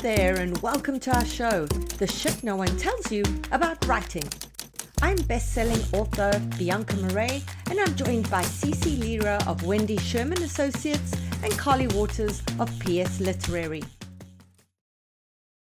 there, and welcome to our show, The Shit No One Tells You About Writing. I'm bestselling author Bianca, and I'm joined by Cece Lira of Wendy Sherman Associates and Carly Waters of PS Literary.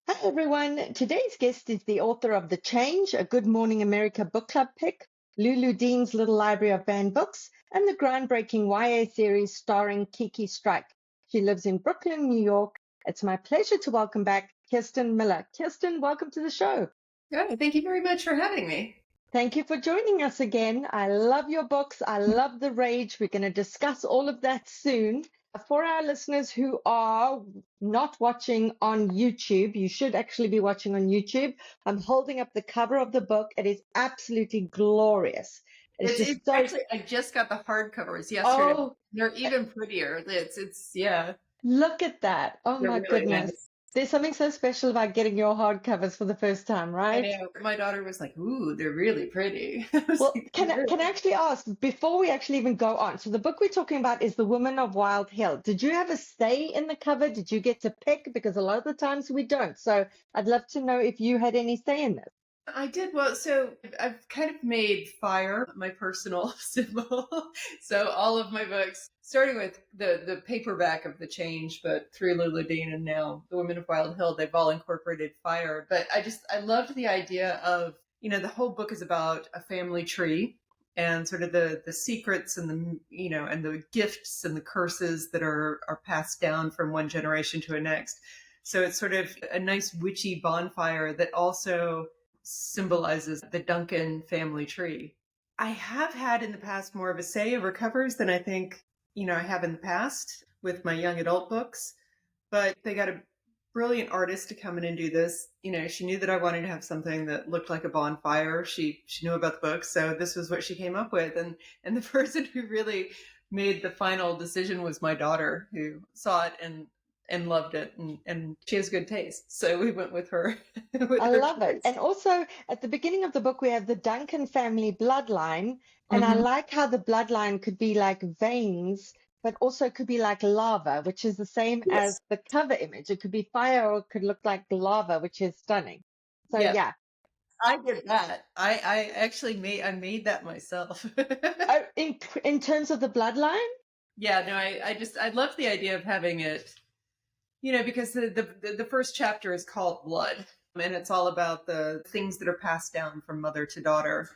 Hi everyone, today's guest is the author of The Change, a Good Morning America book club pick, Lulu Dean's Little Library of Banned Books, and the groundbreaking YA series starring Kiki Strike. She lives in Brooklyn, New York. It's my pleasure to welcome back Kirsten Miller. Kirsten, welcome to the show. Oh, thank you very much for having me. Thank you for joining us again. I love your books. I love the rage. We're going to discuss all of that soon. For our listeners who are not watching on YouTube, you should actually be watching on YouTube. I'm holding up the cover of the book. It is absolutely glorious. It's actually, I just got the hardcovers yesterday. Oh, they're even prettier. Yeah. Look at that. Oh They're my really goodness. nice. There's something so special about getting your hardcovers for the first time, right? I know. My daughter was like, "Ooh, they're really pretty." Well, can I actually ask, before we actually even go on, so the book we're talking about is The Women of Wild Hill. Did you have a say in the cover? Did you get to pick? Because a lot of the times we don't. So I'd love to know if you had any say in this. I did. Well, so I've kind of made fire my personal symbol. So all of my books, starting with the paperback of The Change, but through Lulu Dean and now The Women of Wild Hill, they've all incorporated fire. But I loved the idea of, the whole book is about a family tree and sort of the secrets and and the gifts and the curses that are passed down from one generation to the next. So it's sort of a nice witchy bonfire that also symbolizes the Duncan family tree. I have had in the past more of a say over covers than I think, I have in the past with my young adult books, but they got a brilliant artist to come in and do this. She knew that I wanted to have something that looked like a bonfire. She knew about the book, so this was what she came up with. And the person who really made the final decision was my daughter, who saw it and loved it, and she has good taste, so we went with her. I love it. And also at the beginning of the book we have the Duncan family bloodline, and I like how the bloodline could be like veins, but also could be like lava, which is the same as the cover image. It could be fire or it could look like lava, which is stunning. So yeah. I did that. I actually made that myself. Oh, in terms of the bloodline? Yeah, no, I love the idea of having it, because the first chapter is called Blood, and it's all about the things that are passed down from mother to daughter.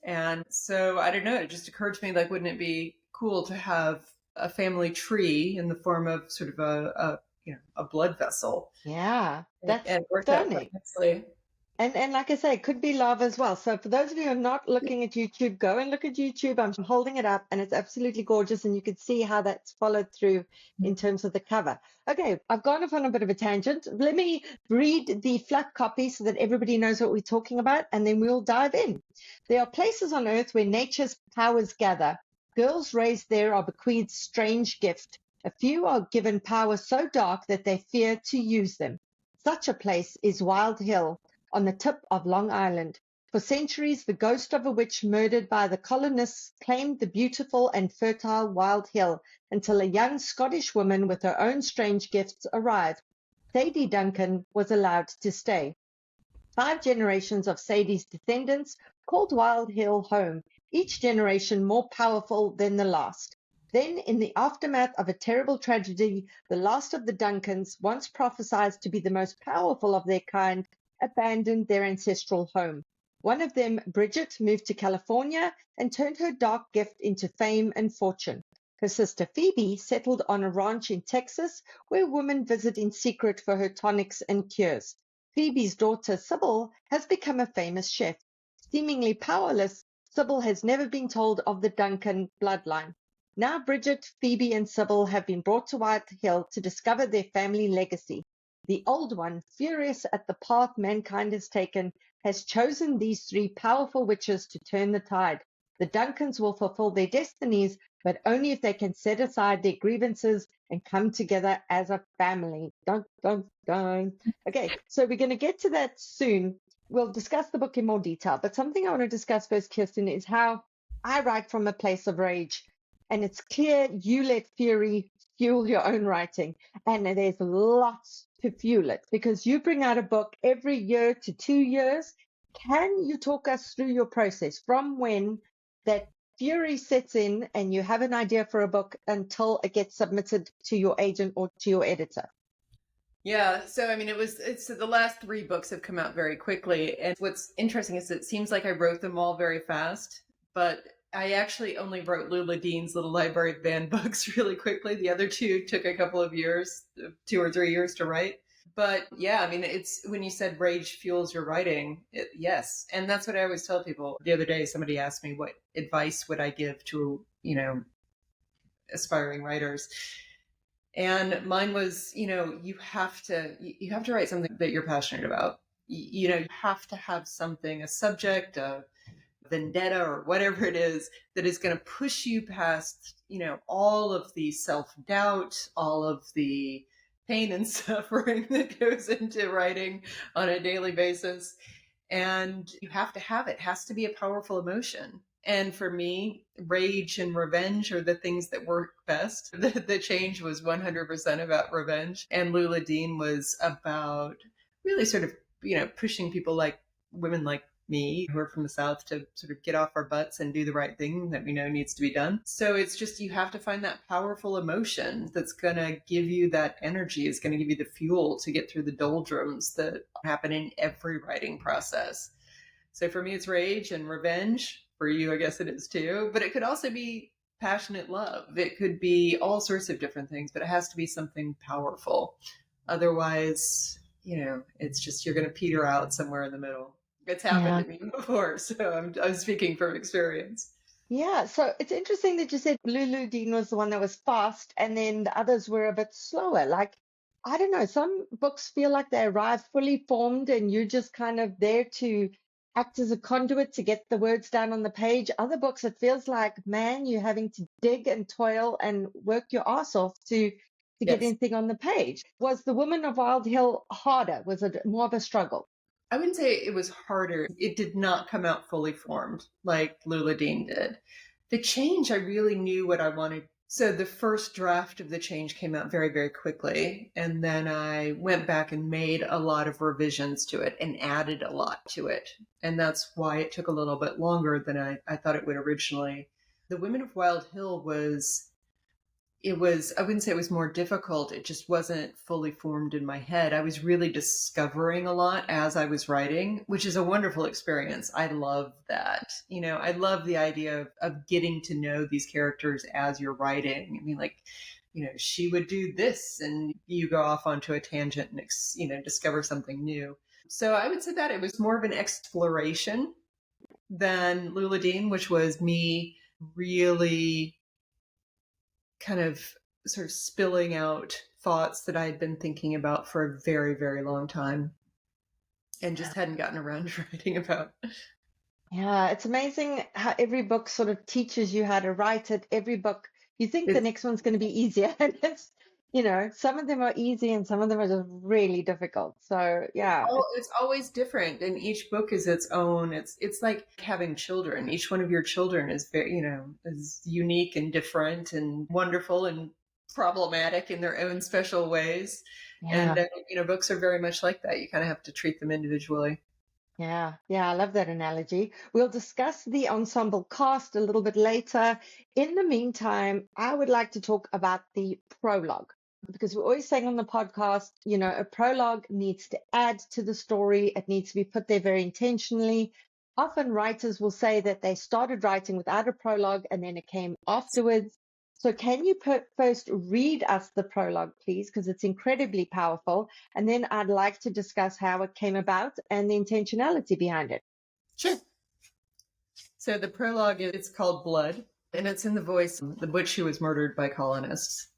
And so, I don't know, it just occurred to me, like, wouldn't it be cool to have a family tree in the form of sort of a blood vessel? Yeah, that's stunning. And like I say, it could be lava as well. So for those of you who are not looking at YouTube, go and look at YouTube. I'm holding it up and it's absolutely gorgeous. And you can see how that's followed through in terms of the cover. Okay, I've gone off on a bit of a tangent. Let me read the flat copy so that everybody knows what we're talking about, and then we'll dive in. There are places on earth where nature's powers gather. Girls raised there are bequeathed strange gift. A few are given power so dark that they fear to use them. Such a place is Wild Hill, on the tip of Long Island. For centuries, the ghost of a witch murdered by the colonists claimed the beautiful and fertile Wild Hill until a young Scottish woman with her own strange gifts arrived. Sadie Duncan was allowed to stay. 5 generations of Sadie's descendants called Wild Hill home, each generation more powerful than the last. Then, in the aftermath of a terrible tragedy, the last of the Duncans, once prophesied to be the most powerful of their kind, abandoned their ancestral home. One of them, Bridget, moved to California and turned her dark gift into fame and fortune. Her sister Phoebe settled on a ranch in Texas where women visit in secret for her tonics and cures. Phoebe's daughter, Sybil, has become a famous chef. Seemingly powerless, Sybil has never been told of the Duncan bloodline. Now Bridget, Phoebe, and Sybil have been brought to White Hill to discover their family legacy. The old one, furious at the path mankind has taken, has chosen these 3 powerful witches to turn the tide. The Duncans will fulfill their destinies, but only if they can set aside their grievances and come together as a family. Dun, dun, dun. Okay, so we're going to get to that soon. We'll discuss the book in more detail, but something I want to discuss first, Kirsten, is how I write from a place of rage. And it's clear you let fury fuel your own writing, and there's lots to fuel it? Because you bring out a book every year to 2 years. Can you talk us through your process from when that fury sets in and you have an idea for a book until it gets submitted to your agent or to your editor? Yeah. So, I mean, it's the last 3 books have come out very quickly. And what's interesting is it seems like I wrote them all very fast, but I actually only wrote Lula Dean's Little Library of Banned Books really quickly. The other 2 took a couple of years, 2 or 3 years to write. But yeah, I mean, it's when you said rage fuels your writing, yes. And that's what I always tell people. The other day, somebody asked me what advice would I give to, aspiring writers. And mine was, you have to write something that you're passionate about. You have to have something, a subject, a vendetta or whatever it is that is going to push you past, all of the self-doubt, all of the pain and suffering that goes into writing on a daily basis. And you have to have it. It has to be a powerful emotion. And for me, rage and revenge are the things that work best. The change was 100% about revenge. And Lula Dean was about really sort of, pushing people like women like me who are from the South to sort of get off our butts and do the right thing that we know needs to be done. So it's just, you have to find that powerful emotion that's going to give you that energy, is going to give you the fuel to get through the doldrums that happen in every writing process. So for me, it's rage and revenge. For you, I guess it is too. But it could also be passionate love. It could be all sorts of different things, but it has to be something powerful. Otherwise, it's just, you're going to peter out somewhere in the middle. It's happened to me before, so I'm speaking from experience. Yeah, so it's interesting that you said Lulu Dean was the one that was fast and then the others were a bit slower. Like, I don't know, some books feel like they arrive fully formed and you're just kind of there to act as a conduit to get the words down on the page. Other books, it feels like, man, you're having to dig and toil and work your ass off to get Yes. anything on the page. Was The Woman of Wild Hill harder? Was it more of a struggle? I wouldn't say it was harder. It did not come out fully formed like Lula Dean did. The change, I really knew what I wanted. So the first draft of the change came out very, very quickly. And then I went back and made a lot of revisions to it and added a lot to it. And that's why it took a little bit longer than I thought it would originally. The Women of Wild Hill I wouldn't say it was more difficult. It just wasn't fully formed in my head. I was really discovering a lot as I was writing, which is a wonderful experience. I love that. I love the idea of getting to know these characters as you're writing. I mean, like, she would do this and you go off onto a tangent and, discover something new. So I would say that it was more of an exploration than Lula Dean, which was me really kind of sort of spilling out thoughts that I had been thinking about for a very, very long time and just hadn't gotten around to writing about. Yeah, it's amazing how every book sort of teaches you how to write it. Every book, you think the next one's going to be easier. And it's, some of them are easy and some of them are just really difficult. So, yeah. It's always different. And each book is its own. It's like having children. Each one of your children is very, is unique and different and wonderful and problematic in their own special ways. Yeah. And, books are very much like that. You kind of have to treat them individually. Yeah, I love that analogy. We'll discuss the ensemble cast a little bit later. In the meantime, I would like to talk about the prologue because we're always saying on the podcast, a prologue needs to add to the story. It needs to be put there very intentionally. Often writers will say that they started writing without a prologue and then it came afterwards. So can you first read us the prologue, please, because it's incredibly powerful. And then I'd like to discuss how it came about and the intentionality behind it. Sure. So the prologue, it's called Blood, and it's in the voice of the butch who was murdered by colonists.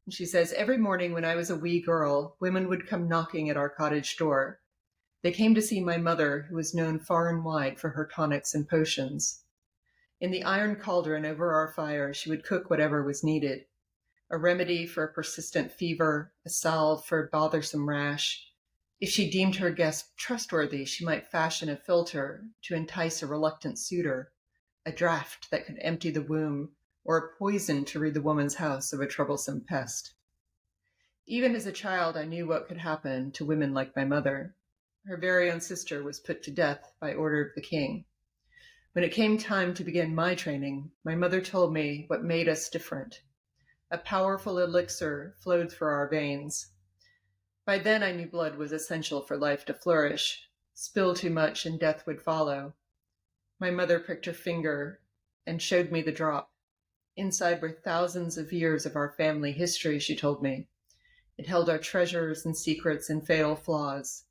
And she says, every morning when I was a wee girl, women would come knocking at our cottage door. They came to see my mother, who was known far and wide for her tonics and potions. In the iron cauldron over our fire, she would cook whatever was needed. A remedy for a persistent fever, a salve for a bothersome rash. If she deemed her guest trustworthy, she might fashion a philter to entice a reluctant suitor, a draught that could empty the womb, or a poison to rid the woman's house of a troublesome pest. Even as a child, I knew what could happen to women like my mother. Her very own sister was put to death by order of the king. When it came time to begin my training, my mother told me what made us different. A powerful elixir flowed through our veins. By then I knew blood was essential for life to flourish. Spill too much and death would follow. My mother pricked her finger and showed me the drop. Inside were thousands of years of our family history, she told me. It held our treasures and secrets and fatal flaws.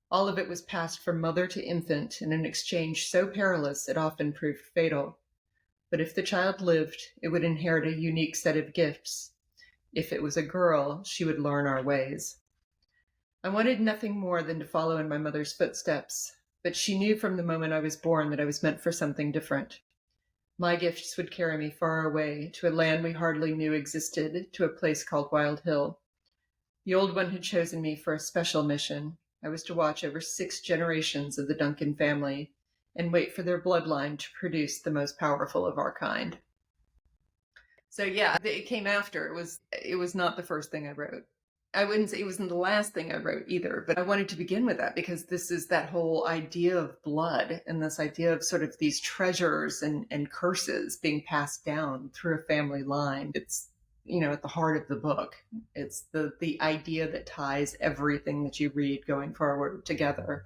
All of it was passed from mother to infant in an exchange so perilous it often proved fatal. But if the child lived, it would inherit a unique set of gifts. If it was a girl, she would learn our ways. I wanted nothing more than to follow in my mother's footsteps, but she knew from the moment I was born that I was meant for something different. My gifts would carry me far away, to a land we hardly knew existed, to a place called Wild Hill. The old one had chosen me for a special mission. I was to watch over 6 generations of the Duncan family and wait for their bloodline to produce the most powerful of our kind. So yeah, it came after. It was not the first thing I wrote. I wouldn't say it wasn't the last thing I wrote either, but I wanted to begin with that because this is that whole idea of blood and this idea of sort of these treasures and curses being passed down through a family line. It's, at the heart of the book. It's the idea that ties everything that you read going forward together.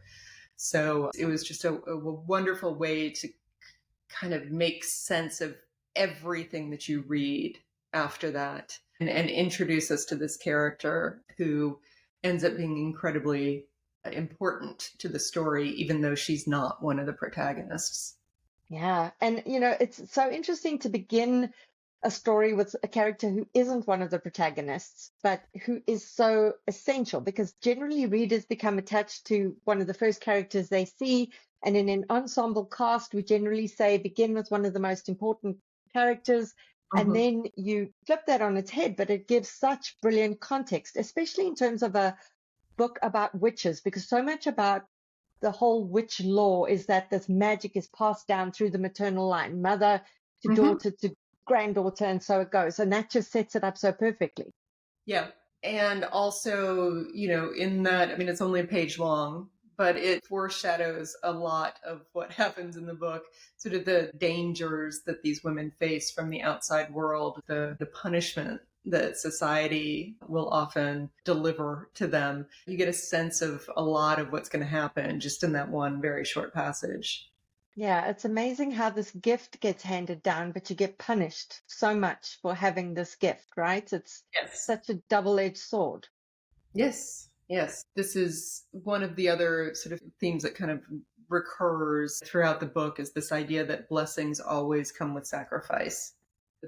So it was just a wonderful way to kind of make sense of everything that you read after that and introduce us to this character who ends up being incredibly important to the story, even though she's not one of the protagonists. Yeah. And, it's so interesting to begin a story with a character who isn't one of the protagonists, but who is so essential, because generally readers become attached to one of the first characters they see. And in an ensemble cast, we generally say begin with one of the most important characters. And then you flip that on its head, but it gives such brilliant context, especially in terms of a book about witches, because so much about the whole witch lore is that this magic is passed down through the maternal line, mother to daughter to granddaughter, and so it goes. And that just sets it up so perfectly. Yeah. And also, in that, it's only a page long, but it foreshadows a lot of what happens in the book, sort of the dangers that these women face from the outside world, the punishment that society will often deliver to them. You get a sense of a lot of what's going to happen just in that one very short passage. Yeah, it's amazing how this gift gets handed down, but you get punished so much for having this gift, right? It's such a double-edged sword. Yes. Yes. This is one of the other sort of themes that kind of recurs throughout the book, is this idea that blessings always come with sacrifice.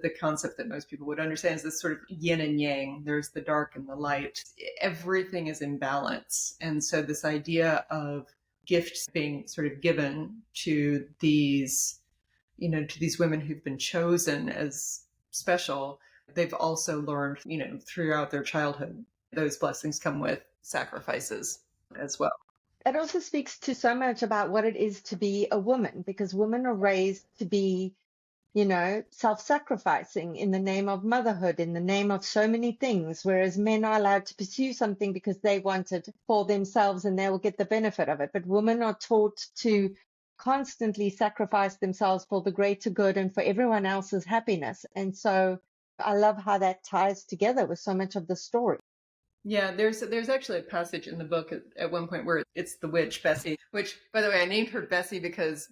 The concept that most people would understand is this sort of yin and yang. There's the dark and the light. Everything is in balance. And so this idea of gifts being sort of given to these, to these women who've been chosen as special, they've also learned, throughout their childhood, those blessings come with sacrifices as well. It also speaks to so much about what it is to be a woman, because women are raised to be, self-sacrificing in the name of motherhood, in the name of so many things, whereas men are allowed to pursue something because they want it for themselves and they will get the benefit of it. But women are taught to constantly sacrifice themselves for the greater good and for everyone else's happiness. And so I love how that ties together with so much of the story. Yeah, there's actually a passage in the book at one point where it's the witch Bessie, which, by the way, I named her Bessie because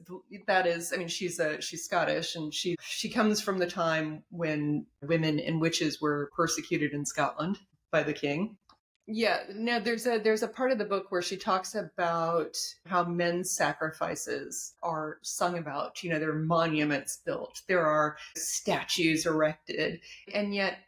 that is, she's Scottish, and she comes from the time when women and witches were persecuted in Scotland by the king. Yeah, no, there's a part of the book where she talks about how men's sacrifices are sung about. There are monuments built, there are statues erected, and yet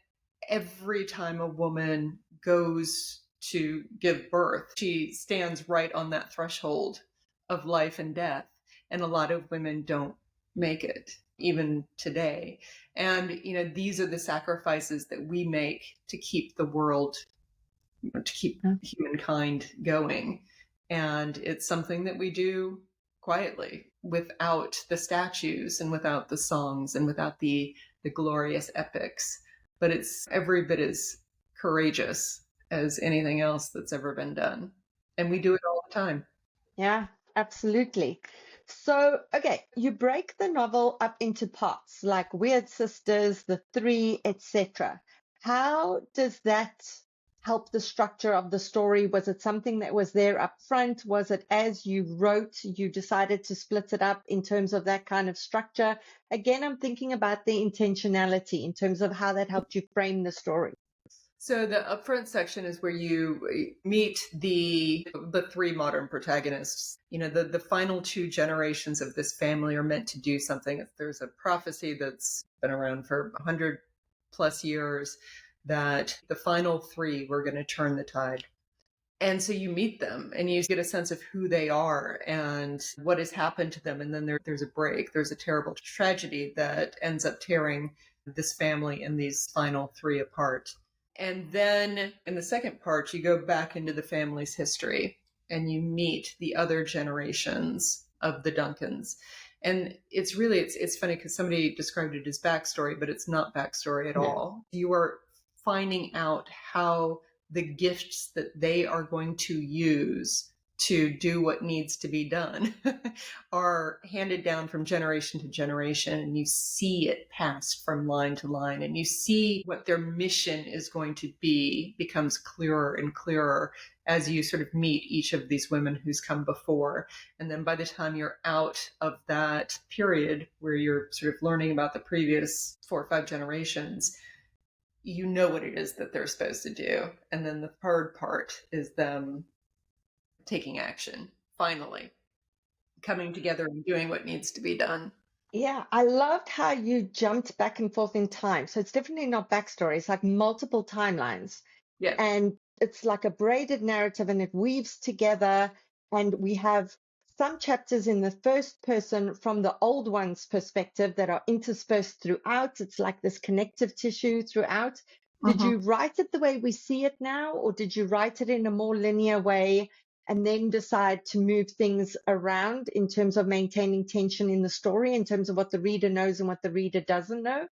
every time a woman goes to give birth, she stands right on that threshold of life and death. And a lot of women don't make it, even today. And, these are the sacrifices that we make to keep the world, to keep humankind going. And it's something that we do quietly, without the statues and without the songs and without the glorious epics. But it's every bit as courageous as anything else that's ever been done. And we do it all the time. Yeah, absolutely. So, okay, you break the novel up into parts like Weird Sisters, The Three, etc. How does that help the structure of the story? Was it something that was there up front? Was it as you wrote, you decided to split it up in terms of that kind of structure? Again, I'm thinking about the intentionality in terms of how that helped you frame the story. So the upfront section is where you meet the three modern protagonists. You know, the final two generations of this family are meant to do something. There's a prophecy that's been around for 100 plus years that the final three were going to turn the tide. And so you meet them and you get a sense of who they are and what has happened to them. And then there's a break. There's a terrible tragedy that ends up tearing this family and these final three apart. And then in the second part, you go back into the family's history and you meet the other generations of the Duncans. And it's really, it's funny because somebody described it as backstory, but it's not backstory at all. You are finding out how the gifts that they are going to use to do what needs to be done are handed down from generation to generation, and you see it passed from line to line, and you see what their mission is going to be becomes clearer and clearer as you sort of meet each of these women who's come before. And then by the time you're out of that period where you're sort of learning about the previous 4 or 5 generations, you know what it is that they're supposed to do. And then the third part is them taking action, finally coming together and doing what needs to be done. Yeah, I loved how you jumped back and forth in time. So it's definitely not backstory. It's like multiple timelines. Yeah. And it's like a braided narrative and it weaves together. And we have some chapters in the first person from the old one's perspective that are interspersed throughout. It's like this connective tissue throughout. Did you write it the way we see it now, or did you write it in a more linear way and then decide to move things around in terms of maintaining tension in the story, in terms of what the reader knows and what the reader doesn't know?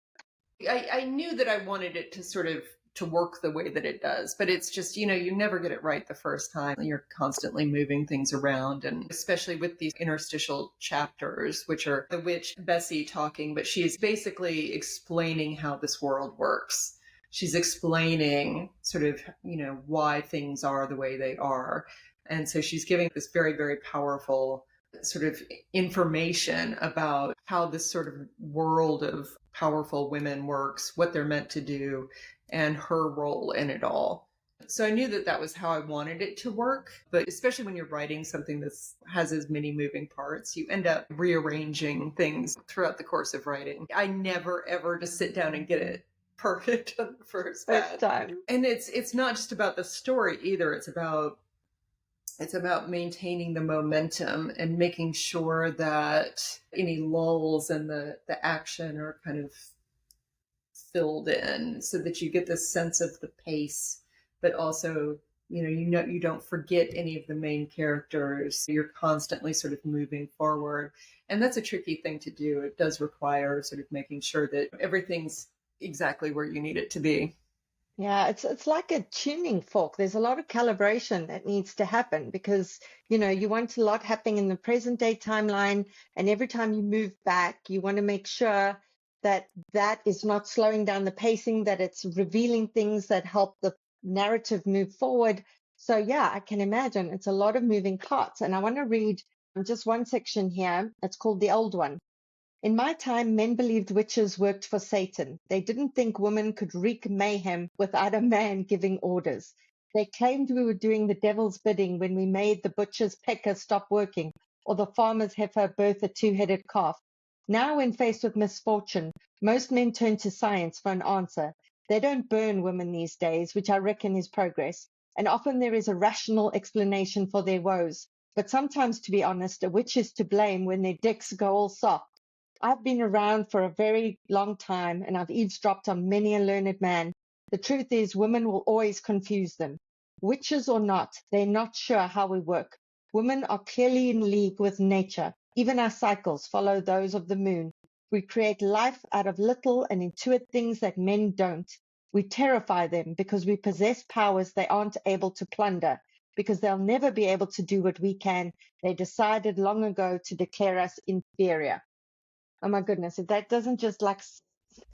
I knew that I wanted it to sort of to work the way that it does, but it's just, you know, you never get it right the first time. You're constantly moving things around, and especially with these interstitial chapters, which are the witch Bessie talking, but she's basically explaining how this world works. She's explaining sort of, you know, why things are the way they are. And so she's giving this very, very powerful sort of information about how this sort of world of powerful women works, what they're meant to do, and her role in it all. So I knew that that was how I wanted it to work. But especially when you're writing something that has as many moving parts, you end up rearranging things throughout the course of writing. I never, ever just sit down and get it perfect on the first time. And it's not just about the story either. It's about maintaining the momentum and making sure that any lulls in the action are kind of filled in so that you get this sense of the pace, but also, you don't forget any of the main characters. You're constantly sort of moving forward. And that's a tricky thing to do. It does require sort of making sure that everything's exactly where you need it to be. Yeah, it's like a tuning fork. There's a lot of calibration that needs to happen because, you want a lot happening in the present day timeline. And every time you move back, you want to make sure that that is not slowing down the pacing, that it's revealing things that help the narrative move forward. So yeah, I can imagine it's a lot of moving parts. And I want to read just one section here. It's called The Old One. In my time, men believed witches worked for Satan. They didn't think women could wreak mayhem without a man giving orders. They claimed we were doing the devil's bidding when we made the butcher's pecker stop working or the farmer's heifer birth a two-headed calf. Now, when faced with misfortune, most men turn to science for an answer. They don't burn women these days, which I reckon is progress, and often there is a rational explanation for their woes. But sometimes, to be honest, a witch is to blame when their dicks go all soft. I've been around for a very long time and I've eavesdropped on many a learned man. The truth is, women will always confuse them. Witches or not, they're not sure how we work. Women are clearly in league with nature. Even our cycles follow those of the moon. We create life out of little and intuit things that men don't. We terrify them because we possess powers they aren't able to plunder, because they'll never be able to do what we can. They decided long ago to declare us inferior. Oh my goodness, if that doesn't just like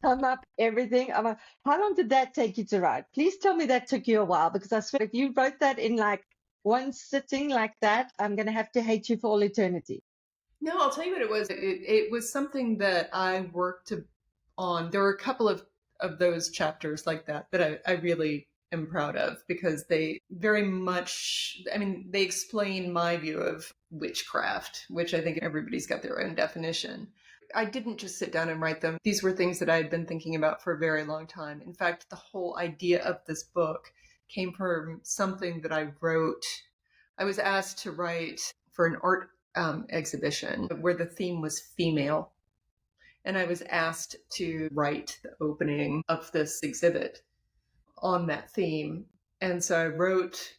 sum up everything. How long did that take you to write? Please tell me that took you a while, because I swear if you wrote that in like one sitting like that, I'm going to have to hate you for all eternity. No, I'll tell you what it was. It was something that I worked on. There were a couple of those chapters like that I really am proud of, because they very much, I mean, they explain my view of witchcraft, which I think everybody's got their own definition. I didn't just sit down and write them. These were things that I had been thinking about for a very long time. In fact, the whole idea of this book came from something that I wrote. I was asked to write for an art exhibition where the theme was female. And I was asked to write the opening of this exhibit on that theme. And so I wrote,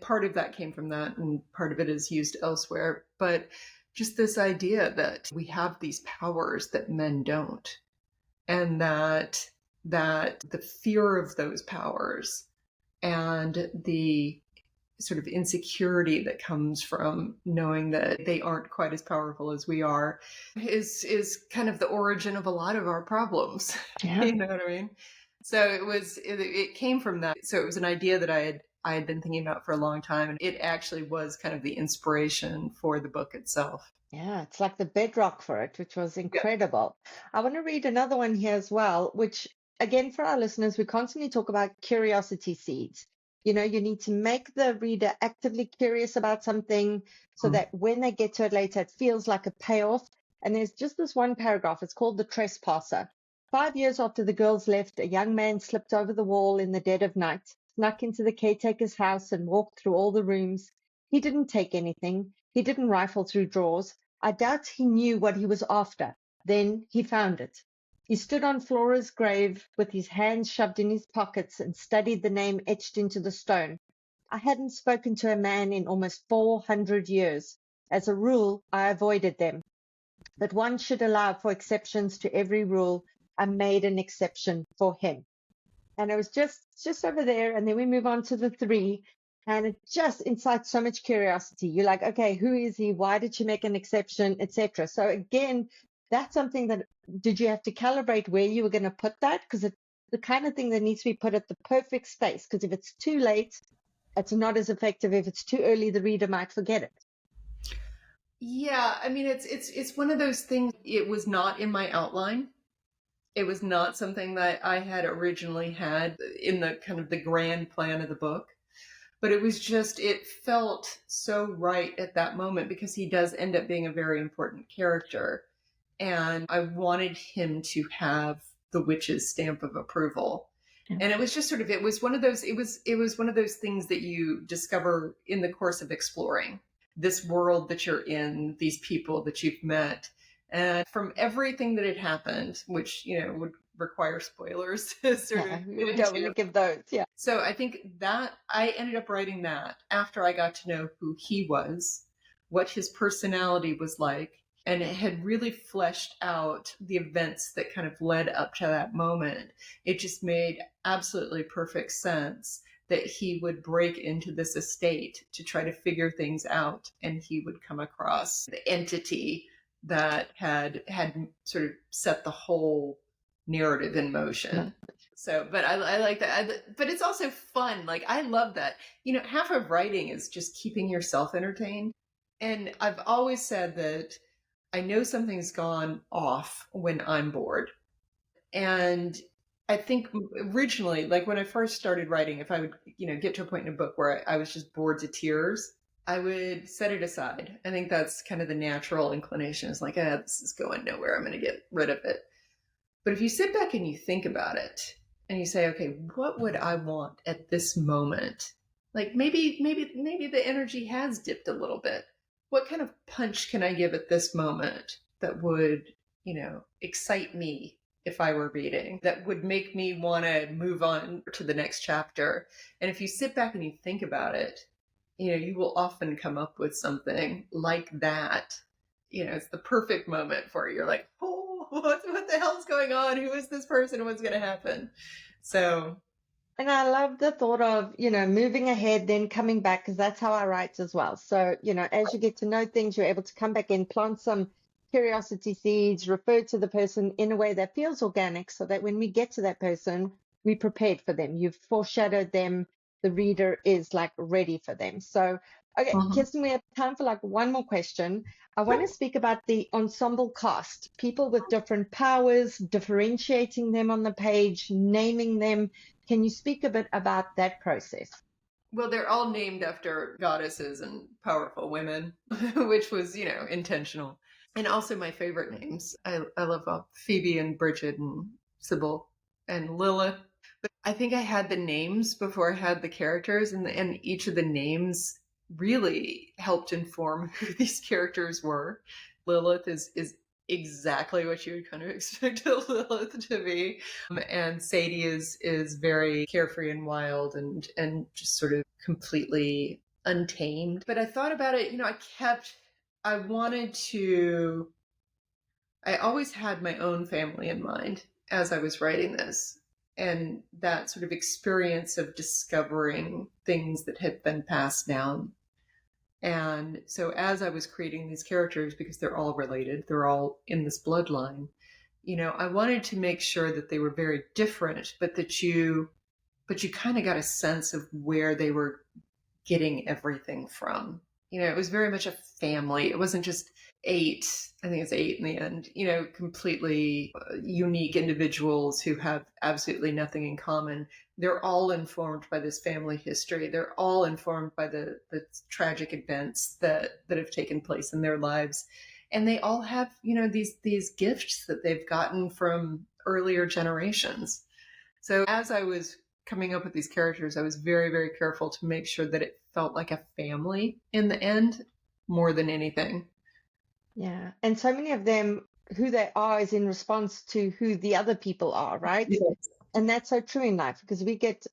part of that came from that, and part of it is used elsewhere. But just this idea that we have these powers that men don't, and that the fear of those powers and the sort of insecurity that comes from knowing that they aren't quite as powerful as we are is kind of the origin of a lot of our problems. Yeah. You know what I mean? So it came from that. So it was an idea that I had been thinking about for a long time, and it actually was kind of the inspiration for the book itself. Yeah, it's like the bedrock for it, which was incredible. Yeah. I want to read another one here as well, which again, for our listeners, we constantly talk about curiosity seeds. You know, you need to make the reader actively curious about something so that when they get to it later, it feels like a payoff. And there's just this one paragraph. It's called The Trespasser. 5 years after the girls left, a young man slipped over the wall in the dead of night, snuck into the caretaker's house and walked through all the rooms. He didn't take anything. He didn't rifle through drawers. I doubt he knew what he was after. Then he found it. He stood on Flora's grave with his hands shoved in his pockets and studied the name etched into the stone. I hadn't spoken to a man in almost 400 years. As a rule, I avoided them. But one should allow for exceptions to every rule. I made an exception for him. And it was just over there. And then we move on to the 3. And it just incites so much curiosity. You're like, okay, who is he? Why did she make an exception, etc.? So again, that's something that, did you have to calibrate where you were going to put that? Because it's the kind of thing that needs to be put at the perfect space. Because if it's too late, it's not as effective. If it's too early, the reader might forget it. Yeah, I mean, it's one of those things. It was not in my outline. It was not something that I had originally had in the kind of the grand plan of the book. But it was just, it felt so right at that moment, because he does end up being a very important character. And I wanted him to have the witch's stamp of approval. Yeah. And it was just sort of, it was one of those things that you discover in the course of exploring this world that you're in, these people that you've met. And from everything that had happened, which, you know, would require spoilers to sort of we don't want to give those. Yeah. So I think that I ended up writing that after I got to know who he was, what his personality was like, and it had really fleshed out the events that kind of led up to that moment. It just made absolutely perfect sense that he would break into this estate to try to figure things out, and he would come across the entity that had sort of set the whole narrative in motion. Yeah. So, but I like that. But it's also fun. Like, I love that. You know, half of writing is just keeping yourself entertained. And I've always said that I know something's gone off when I'm bored. And I think originally, like when I first started writing, if I would, you know, get to a point in a book where I was just bored to tears, I would set it aside. I think that's kind of the natural inclination. It's like, this is going nowhere. I'm going to get rid of it. But if you sit back and you think about it and you say, okay, what would I want at this moment? Like maybe the energy has dipped a little bit. What kind of punch can I give at this moment that would, you know, excite me if I were reading, that would make me want to move on to the next chapter? And if you sit back and you think about it, you know, you will often come up with something like that. You know, it's the perfect moment for it. You're like, oh, what the hell's going on? Who is this person? What's going to happen? So, And I love the thought of, moving ahead, then coming back, because that's how I write as well. So, as you get to know things, you're able to come back and plant some curiosity seeds, refer to the person in a way that feels organic, so that when we get to that person, we prepared for them. You've foreshadowed them. The reader is like ready for them. So, okay, mhm. Kirsten, we have time for like one more question. I want to speak about the ensemble cast, people with different powers, differentiating them on the page, naming them. Can you speak a bit about that process? Well, they're all named after goddesses and powerful women, which was, intentional. And also my favorite names. I love Phoebe and Bridget and Sybil and Lilith. But I think I had the names before I had the characters, and each of the names really helped inform who these characters were. Lilith is exactly what you would kind of expect a Lilith to be, and Sadie is very carefree and wild and just sort of completely untamed. But I thought about it. I wanted to. I always had my own family in mind as I was writing this. And that sort of experience of discovering things that had been passed down. And so as I was creating these characters, because they're all related, they're all in this bloodline, I wanted to make sure that they were very different, but you kind of got a sense of where they were getting everything from. It was very much a family. It wasn't just eight, I think it's eight in the end, completely unique individuals who have absolutely nothing in common. They're all informed by this family history. They're all informed by the tragic events that have taken place in their lives. And they all have, these gifts that they've gotten from earlier generations. So as I was coming up with these characters, I was very, very careful to make sure that it felt like a family in the end more than anything. Yeah. And so many of them, who they are is in response to who the other people are, right? Yes. And that's so true in life because we get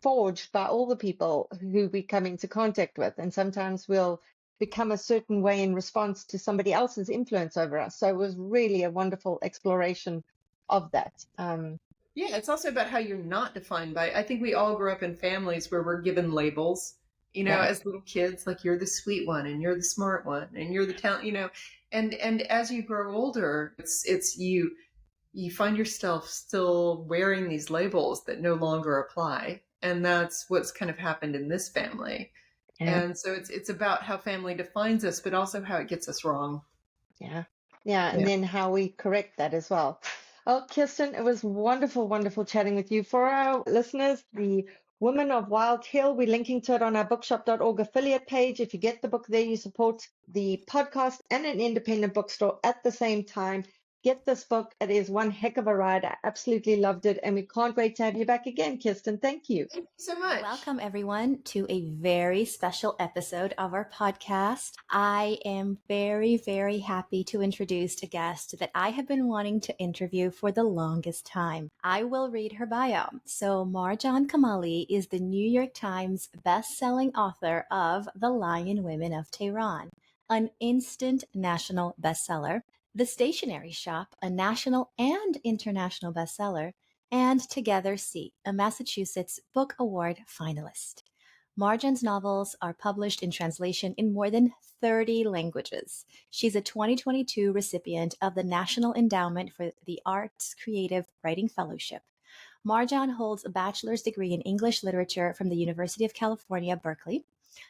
forged by all the people who we come into contact with. And sometimes we'll become a certain way in response to somebody else's influence over us. So it was really a wonderful exploration of that. Yeah, it's also about how you're not defined by. I think we all grew up in families where we're given labels, Yeah. as little kids, like you're the sweet one and you're the smart one and you're the talent, and as you grow older, it's you find yourself still wearing these labels that no longer apply. And that's what's kind of happened in this family. Yeah. And so it's about how family defines us, but also how it gets us wrong. Yeah. Yeah. And Yeah. then how we correct that as well. Oh, Kirsten, it was wonderful, wonderful chatting with you. For our listeners, the Women of Wild Hill, we're linking to it on our bookshop.org affiliate page. If you get the book there, you support the podcast and an independent bookstore at the same time. Get this book. It is one heck of a ride. I absolutely loved it. And we can't wait to have you back again, Kirsten. Thank you. Thank you so much. Welcome, everyone, to a very special episode of our podcast. I am very, very happy to introduce a guest that I have been wanting to interview for the longest time. I will read her bio. So, Marjan Kamali is the New York Times best-selling author of The Lion Women of Tehran, an instant national bestseller, The Stationery Shop, a national and international bestseller, and Together See, a Massachusetts Book Award finalist. Marjan's novels are published in translation in more than 30 languages. She's a 2022 recipient of the National Endowment for the Arts Creative Writing Fellowship. Marjan holds a bachelor's degree in English literature from the University of California, Berkeley,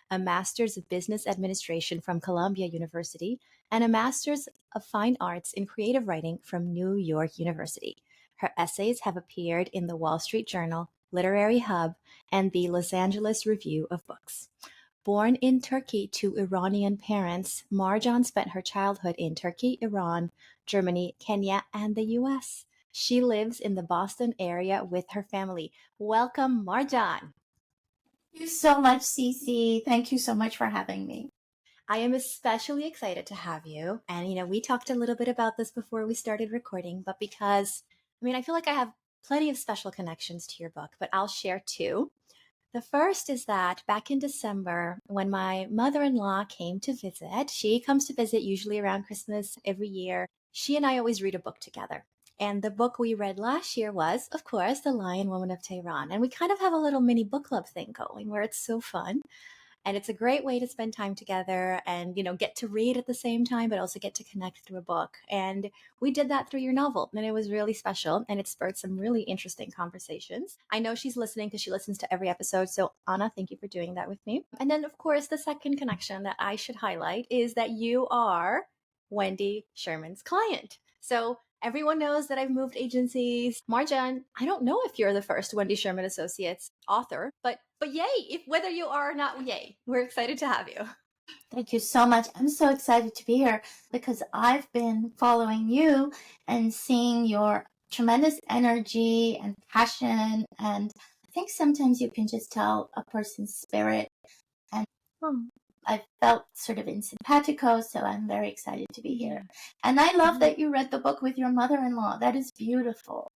a master's of business administration from Columbia University, and a master's of fine arts in creative writing from New York University. Her essays have appeared in the Wall Street Journal, Literary Hub, and the Los Angeles Review of Books. Born in Turkey to Iranian parents, Marjan spent her childhood in Turkey, Iran, Germany, Kenya, and the U.S. She lives in the Boston area with her family. Welcome, Marjan. Thank you so much, Cece. Thank you so much for having me. I am especially excited to have you. And, we talked a little bit about this before we started recording, but because, I feel like I have plenty of special connections to your book, but I'll share two. The first is that back in December, when my mother-in-law came to visit, she comes to visit usually around Christmas every year. She and I always read a book together. And the book we read last year was, of course, The Lion Women of Tehran. And we kind of have a little mini book club thing going where it's so fun. And it's a great way to spend time together and, get to read at the same time, but also get to connect through a book. And we did that through your novel, and it was really special. And it spurred some really interesting conversations. I know she's listening because she listens to every episode. So Anna, thank you for doing that with me. And then, of course, the second connection that I should highlight is that you are Wendy Sherman's client. So everyone knows that I've moved agencies. Marjan, I don't know if you're the first Wendy Sherman Associates author, but yay, if whether you are or not, yay. We're excited to have you. Thank you so much. I'm so excited to be here because I've been following you and seeing your tremendous energy and passion. And I think sometimes you can just tell a person's spirit. And I felt sort of in simpatico, so I'm very excited to be here. And I love that you read the book with your mother-in-law. That is beautiful.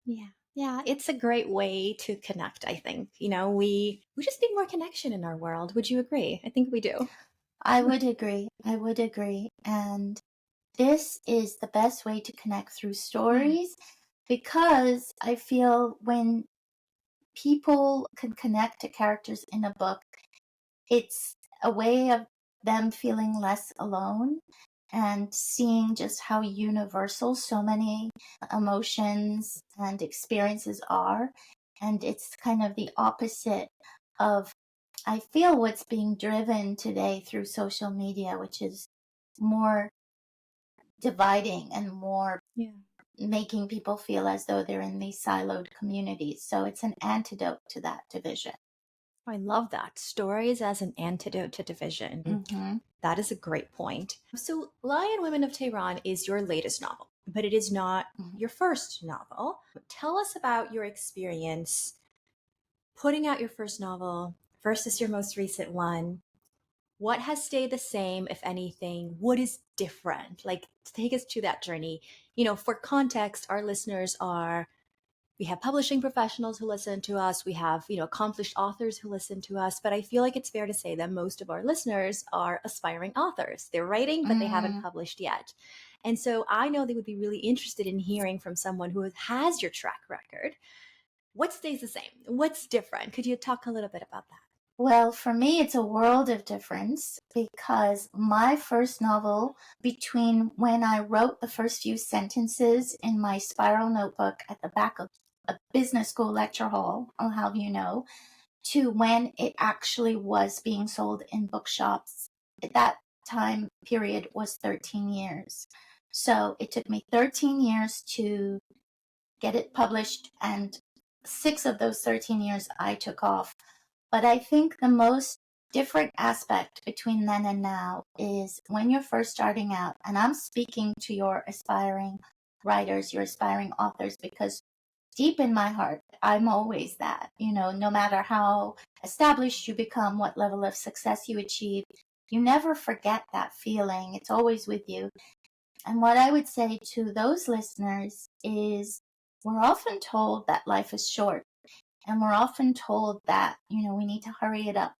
Yeah, it's a great way to connect, I think. We just need more connection in our world. Would you agree? I think we do. I would agree. And this is the best way to connect through stories because I feel when people can connect to characters in a book, it's a way of them feeling less alone and seeing just how universal so many emotions and experiences are. And it's kind of the opposite of, I feel, what's being driven today through social media, which is more dividing and more making people feel as though they're in these siloed communities. So it's an antidote to that division. I love that. Stories as an antidote to division. Mm-hmm. That is a great point. So Lion Women of Tehran is your latest novel, but it is not your first novel. Tell us about your experience putting out your first novel versus your most recent one. What has stayed the same, if anything? What is different? Like, take us to that journey. For context, our listeners we have publishing professionals who listen to us. We have, accomplished authors who listen to us. But I feel like it's fair to say that most of our listeners are aspiring authors. They're writing, but they haven't published yet. And so I know they would be really interested in hearing from someone who has your track record. What stays the same? What's different? Could you talk a little bit about that? Well, for me, it's a world of difference because my first novel, between when I wrote the first few sentences in my spiral notebook at the back of a business school lecture hall, I'll have you know, to when it actually was being sold in bookshops, that time period was 13 years. So it took me 13 years to get it published, and 6 of those 13 years I took off. But I think the most different aspect between then and now is when you're first starting out, and I'm speaking to your aspiring writers, your aspiring authors, because deep in my heart, I'm always that. No matter how established you become, what level of success you achieve, you never forget that feeling. It's always with you. And what I would say to those listeners is we're often told that life is short. And we're often told that, we need to hurry it up.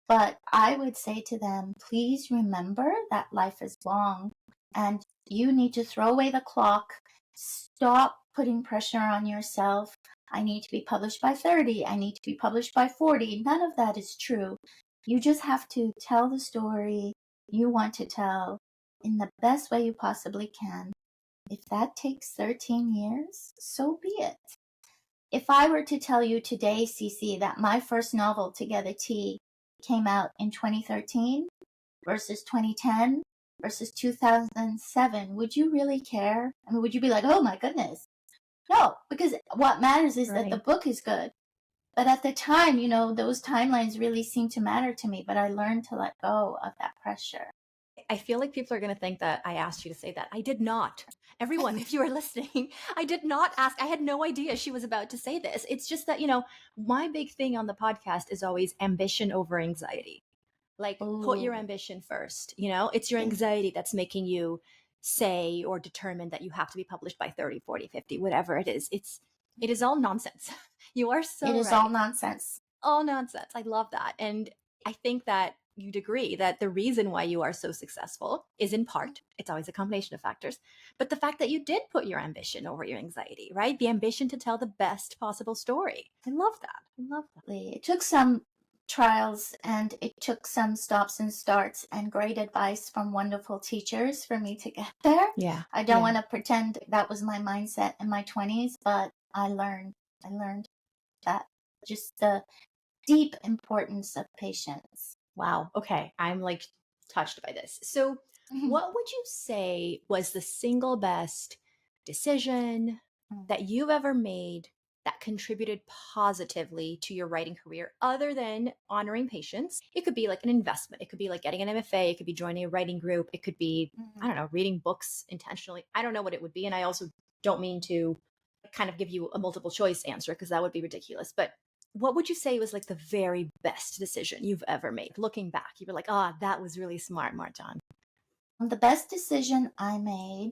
But I would say to them, please remember that life is long and you need to throw away the clock. Stop putting pressure on yourself. I need to be published by 30. I need to be published by 40. None of that is true. You just have to tell the story you want to tell in the best way you possibly can. If that takes 13 years, so be it. If I were to tell you today, Cece, that my first novel, Together Tea, came out in 2013 versus 2010 versus 2007, would you really care? I mean, would you be like, oh my goodness? No, because what matters is that the book is good. But at the time, those timelines really seemed to matter to me, but I learned to let go of that pressure. I feel like people are going to think that I asked you to say that. I did not. Everyone, if you are listening, I did not ask. I had no idea she was about to say this. It's just that, my big thing on the podcast is always ambition over anxiety. Like, put your ambition first. It's your anxiety that's making you say or determine that you have to be published by 30, 40, 50, whatever it is. It is all nonsense. You are so right. It is all nonsense. All nonsense. I love that. And I think that you'd agree that the reason why you are so successful is in part, it's always a combination of factors, but the fact that you did put your ambition over your anxiety, right? The ambition to tell the best possible story. I love that. I love that. It took some trials and it took some stops and starts and great advice from wonderful teachers for me to get there. Yeah. I don't want to pretend that was my mindset in my 20s, but I learned that just the deep importance of patience. Wow. Okay. I'm like touched by this. So, what would you say was the single best decision that you've ever made that contributed positively to your writing career other than honoring patience? It could be like an investment. It could be like getting an MFA. It could be joining a writing group. It could be, I don't know, reading books intentionally. I don't know what it would be. And I also don't mean to kind of give you a multiple choice answer because that would be ridiculous. But what would you say was like the very best decision you've ever made? Looking back, you were like, oh, that was really smart, Marjan. The best decision I made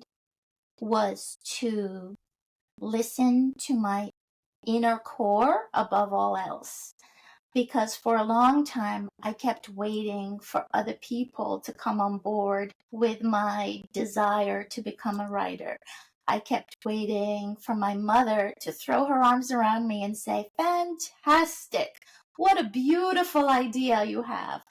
was to listen to my inner core above all else. Because for a long time, I kept waiting for other people to come on board with my desire to become a writer. I kept waiting for my mother to throw her arms around me and say, fantastic, what a beautiful idea you have.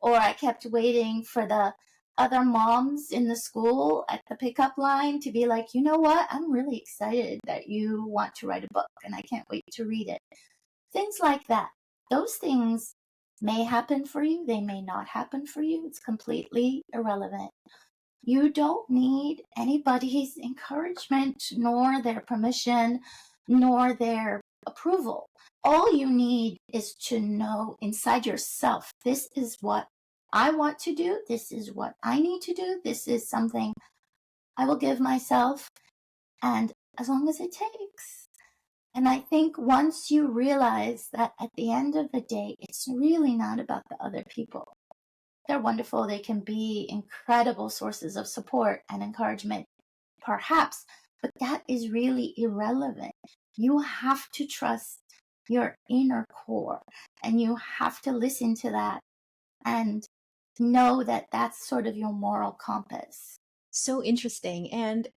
Or I kept waiting for the other moms in the school at the pickup line to be like, you know what, I'm really excited that you want to write a book and I can't wait to read it. Things like that. Those things may happen for you, they may not happen for you. It's completely irrelevant. You don't need anybody's encouragement, nor their permission, nor their approval. All you need is to know inside yourself, this is what I want to do, this is what I need to do, this is something I will give myself, and as long as it takes. And I think once you realize that at the end of the day, it's really not about the other people. They're wonderful. They can be incredible sources of support and encouragement, perhaps, but that is really irrelevant. You have to trust your inner core and you have to listen to that and know that that's sort of your moral compass. So interesting. And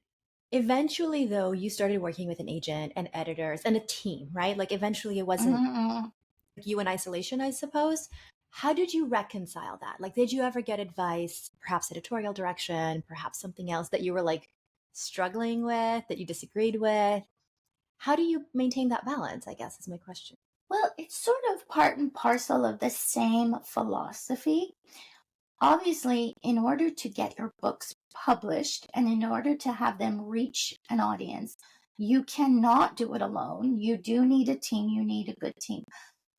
eventually, though, you started working with an agent and editors and a team, right? Like eventually it wasn't you in isolation, I suppose. How did you reconcile that? Like, did you ever get advice, perhaps editorial direction, perhaps something else that you were like struggling with, that you disagreed with? How do you maintain that balance, I guess, is my question. Well, it's sort of part and parcel of the same philosophy. Obviously, in order to get your books published and in order to have them reach an audience, you cannot do it alone. You do need a team. You need a good team.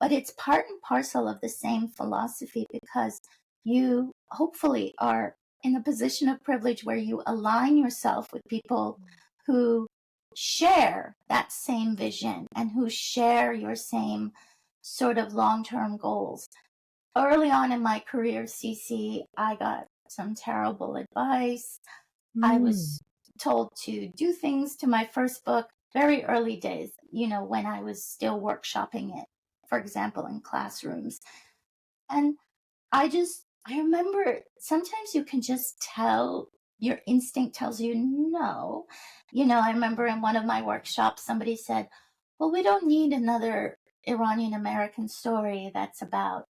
But it's part and parcel of the same philosophy because you hopefully are in a position of privilege where you align yourself with people who share that same vision and who share your same sort of long-term goals. Early on in my career, Cece, I got some terrible advice. I was told to do things to my first book very early days, when I was still workshopping it, for example, in classrooms. And I remember sometimes you can just tell, your instinct tells you no. I remember in one of my workshops, somebody said, well, we don't need another Iranian American story that's about,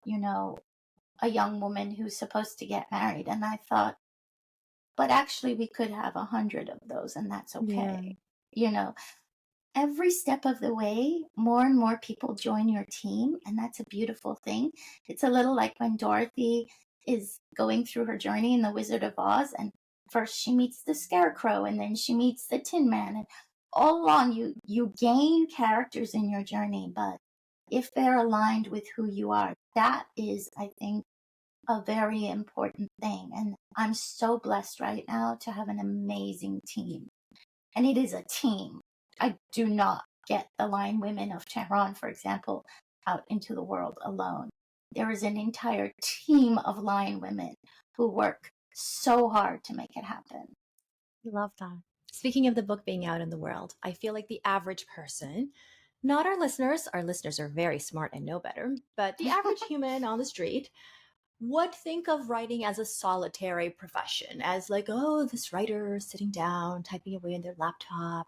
a young woman who's supposed to get married. And I thought, but actually we could have 100 of those and that's okay. Every step of the way, more and more people join your team, and that's a beautiful thing. It's a little like when Dorothy is going through her journey in The Wizard of Oz, and first she meets the Scarecrow, and then she meets the Tin Man, and all along you gain characters in your journey, but if they're aligned with who you are, that is, I think, a very important thing. And I'm so blessed right now to have an amazing team. And it is a team. I do not get the Lion Women of Tehran, for example, out into the world alone. There is an entire team of Lion women who work so hard to make it happen. I love that. Speaking of the book being out in the world, I feel like the average person, not our listeners are very smart and know better, but the average human on the street would think of writing as a solitary profession, as like, oh, this writer sitting down, typing away on their laptop.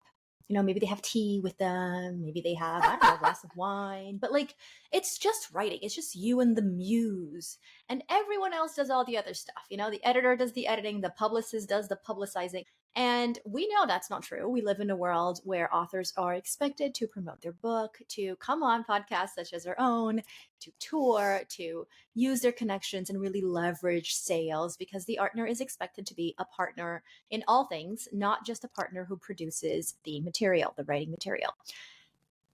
You know, maybe they have tea with them. Maybe they have, I don't know, a glass of wine. But like, it's just writing. It's just you and the muse. And everyone else does all the other stuff. You know, the editor does the editing, the publicist does the publicizing. And we know that's not true. We live in a world where authors are expected to promote their book, to come on podcasts such as our own, to tour, to use their connections and really leverage sales, because the partner is expected to be a partner in all things, not just a partner who produces the material, the writing material.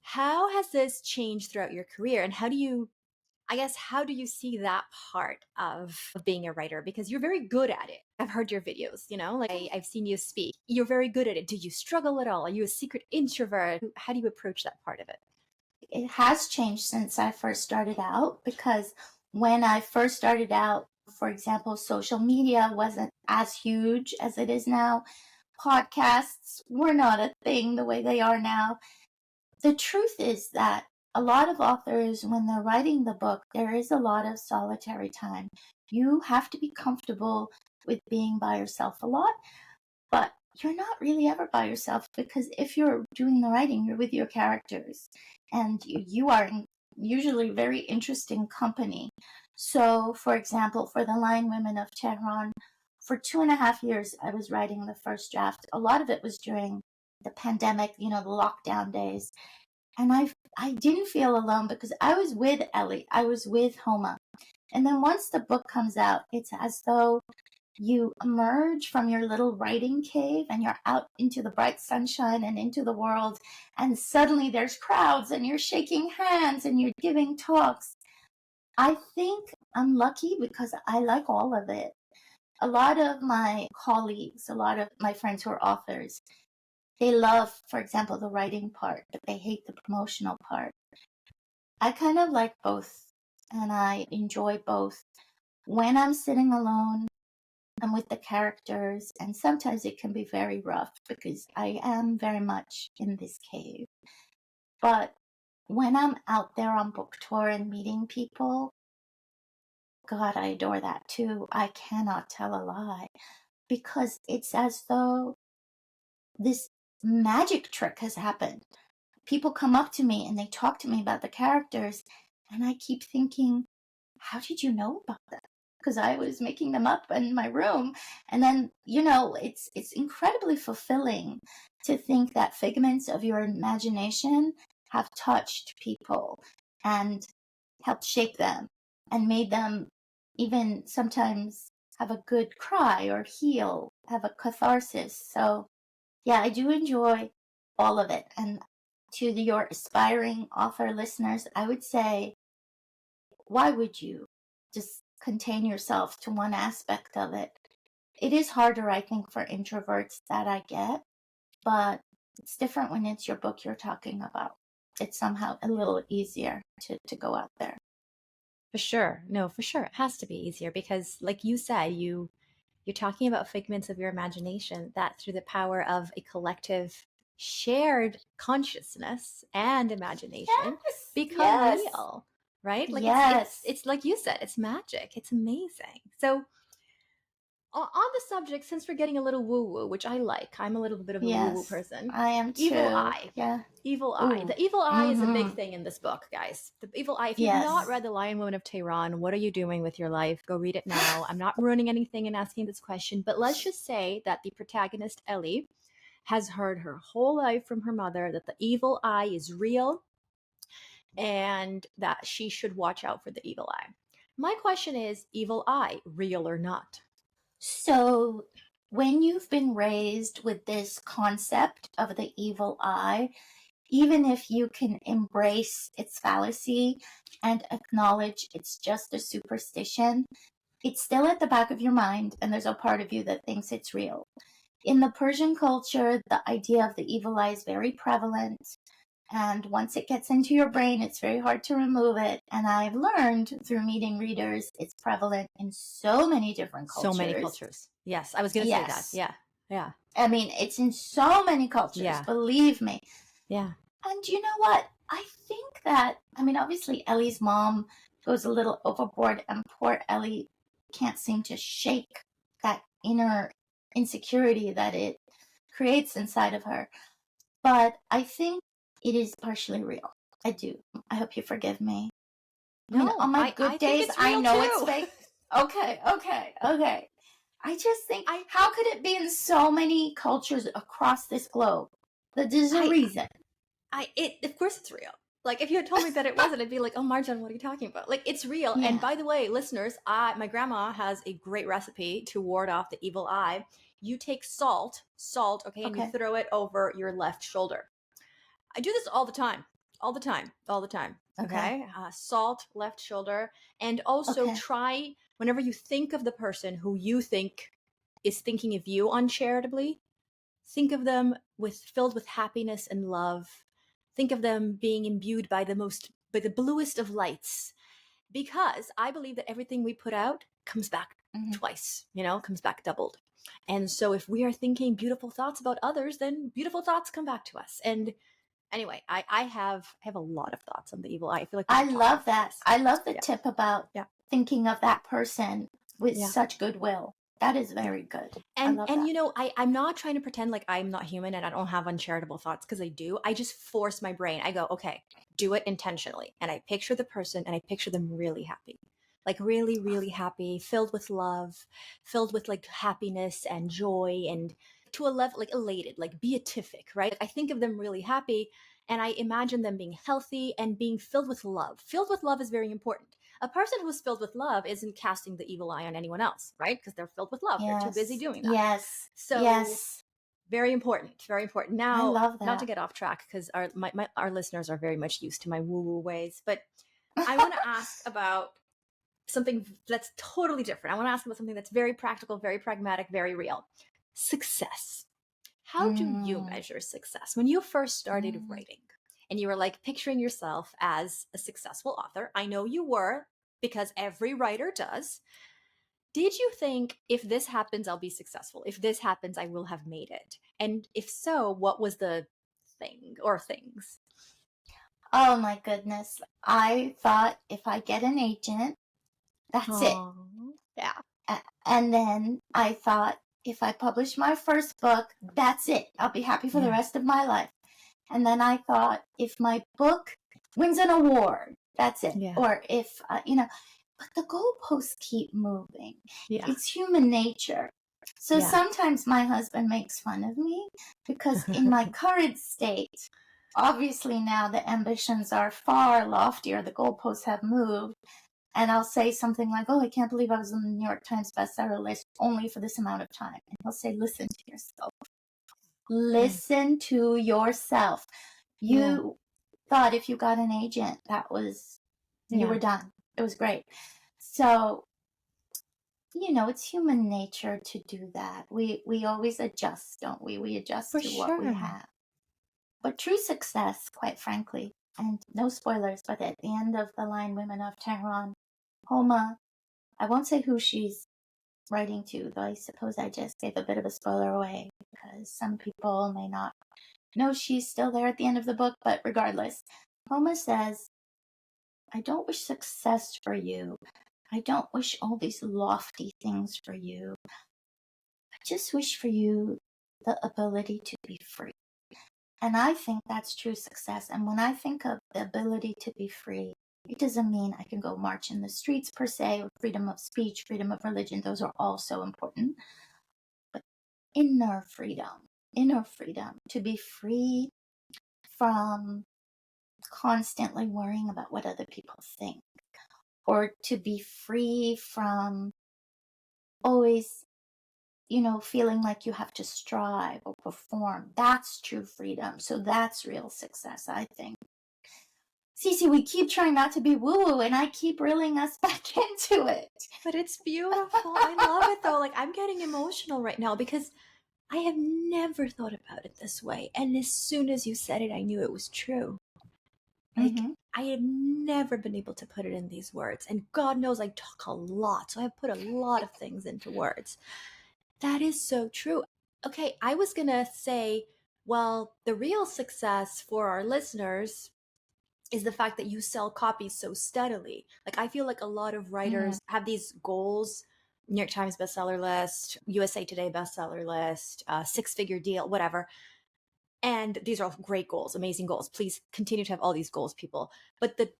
How has this changed throughout your career? And how do you see that part of being a writer? Because you're very good at it. I've heard your videos, you know, like I've seen you speak. You're very good at it. Do you struggle at all? Are you a secret introvert? How do you approach that part of it? It has changed since I first started out, because when I first started out, for example, social media wasn't as huge as it is now. Podcasts were not a thing the way they are now. The truth is that a lot of authors, when they're writing the book, there is a lot of solitary time. You have to be comfortable with being by yourself a lot, but you're not really ever by yourself, because if you're doing the writing, you're with your characters, and you are in usually very interesting company. So, for example, for the Lion Women of Tehran, for 2.5 years, I was writing the first draft. A lot of it was during the pandemic, you know, the lockdown days. And I didn't feel alone, because I was with Ellie, I was with Homa. And then once the book comes out, it's as though you emerge from your little writing cave and you're out into the bright sunshine and into the world, and suddenly there's crowds and you're shaking hands and you're giving talks. I think I'm lucky because I like all of it. A lot of my colleagues, a lot of my friends who are authors, they love, for example, the writing part, but they hate the promotional part. I kind of like both, and I enjoy both. When I'm sitting alone, I'm with the characters, and sometimes it can be very rough because I am very much in this cave. But when I'm out there on book tour and meeting people, God, I adore that too. I cannot tell a lie, because it's as though this magic trick has happened. People come up to me and they talk to me about the characters, and I keep thinking, how did you know about that? Because I was making them up in my room. And then, you know, it's incredibly fulfilling to think that figments of your imagination have touched people and helped shape them and made them even sometimes have a good cry or heal, have a catharsis. So yeah, I do enjoy all of it. And to your aspiring author listeners, I would say, why would you just contain yourself to one aspect of it? It is harder, I think, for introverts, that I get, but it's different when it's your book you're talking about. It's somehow a little easier to go out there. For sure. No, for sure. It has to be easier because, like you said, you're talking about figments of your imagination that through the power of a collective shared consciousness and imagination become real, right? Like it's like you said, it's magic. It's amazing. So on the subject, since we're getting a little woo-woo, which I like, I'm a little bit of a woo-woo person. I am too. Evil eye. Yeah. Evil eye. The evil eye is a big thing in this book, guys. The evil eye. If you've not read The Lion Women of Tehran, what are you doing with your life? Go read it now. I'm not ruining anything in asking this question, but let's just say that the protagonist, Ellie, has heard her whole life from her mother that the evil eye is real and that she should watch out for the evil eye. My question is, evil eye, real or not? So when you've been raised with this concept of the evil eye, even if you can embrace its fallacy and acknowledge it's just a superstition, it's still at the back of your mind, and there's a part of you that thinks it's real. In the Persian culture, the idea of the evil eye is very prevalent. And once it gets into your brain, it's very hard to remove it. And I've learned through meeting readers, it's prevalent in so many different cultures. So many cultures. Yes, I was going to say that. Yeah. Yeah. I mean, it's in so many cultures, believe me. Yeah. And you know what? I think that, I mean, obviously Ellie's mom goes a little overboard, and poor Ellie can't seem to shake that inner insecurity that it creates inside of her. But I think it is partially real. I do. I hope you forgive me. I mean, No, on my good days, I know it's fake. Okay. I just think, how could it be in so many cultures across this globe? That there's a reason. Of course it's real. Like, if you had told me that it wasn't, I'd be like, oh, Marjan, what are you talking about? Like, it's real. Yeah. And by the way, listeners, my grandma has a great recipe to ward off the evil eye. You take salt, okay, and you throw it over your left shoulder. I do this all the time. Okay. Salt, left shoulder. And also try, whenever you think of the person who you think is thinking of you uncharitably, think of them filled with happiness and love. Think of them being imbued by the bluest of lights. Because I believe that everything we put out comes back twice, comes back doubled. And so if we are thinking beautiful thoughts about others, then beautiful thoughts come back to us. And anyway, I have a lot of thoughts on the evil eye. I feel like I love that. I love the tip about thinking of that person with such goodwill. That is very good. And I'm not trying to pretend like I'm not human and I don't have uncharitable thoughts, because I do. I just force my brain. I go, okay, do it intentionally. And I picture the person and I picture them really happy. Like really, really happy, filled with love, filled with like happiness and joy, and to a level like elated, like beatific, right? I think of them really happy and I imagine them being healthy and being filled with love. Filled with love is very important. A person who is filled with love isn't casting the evil eye on anyone else, right? Because they're filled with love. They're too busy doing that. Yes. So very important, very important. Now, I love that. Not to get off track, because our listeners are very much used to my woo-woo ways, but I want to ask about something that's totally different. I want to ask about something that's very practical, very pragmatic, very real. Success. How do you measure success? When you first started writing and you were like picturing yourself as a successful author, I know you were, because every writer does. Did you think, if this happens, I'll be successful? If this happens, I will have made it? And if so, what was the thing or things? Oh my goodness. I thought, if I get an agent, that's it. Yeah. And then I thought, if I publish my first book, that's it. I'll be happy for the rest of my life. And then I thought, if my book wins an award, that's it. Yeah. Or if, but the goalposts keep moving. Yeah. It's human nature. So sometimes my husband makes fun of me, because in my current state, obviously now the ambitions are far loftier. The goalposts have moved. And I'll say something like, oh, I can't believe I was on the New York Times bestseller list only for this amount of time. And he'll say, listen to yourself. Listen to yourself. You thought if you got an agent, that was, you were done. It was great. So, it's human nature to do that. We always adjust, don't we? We adjust to what we have. But true success, quite frankly, and no spoilers, but at the end of the Lion Women of Tehran, Homa, I won't say who she's writing to, though I suppose I just gave a bit of a spoiler away, because some people may not know she's still there at the end of the book, but regardless, Homa says, I don't wish success for you. I don't wish all these lofty things for you. I just wish for you the ability to be free. And I think that's true success. And when I think of the ability to be free, it doesn't mean I can go march in the streets per se, or freedom of speech, freedom of religion. Those are all so important. But inner freedom, to be free from constantly worrying about what other people think, or to be free from always, feeling like you have to strive or perform. That's true freedom. So that's real success, I think. Cece, we keep trying not to be woo-woo, and I keep reeling us back into it. But it's beautiful. I love it, though. Like, I'm getting emotional right now, because I have never thought about it this way. And as soon as you said it, I knew it was true. Like, I have never been able to put it in these words. And God knows I talk a lot, so I put a lot of things into words. That is so true. Okay, I was going to say, well, the real success for our listeners is the fact that you sell copies so steadily. Like, I feel like a lot of writers have these goals: New York Times bestseller list, USA Today bestseller list, six-figure deal, whatever. And these are all great goals, amazing goals. Please continue to have all these goals, people. But the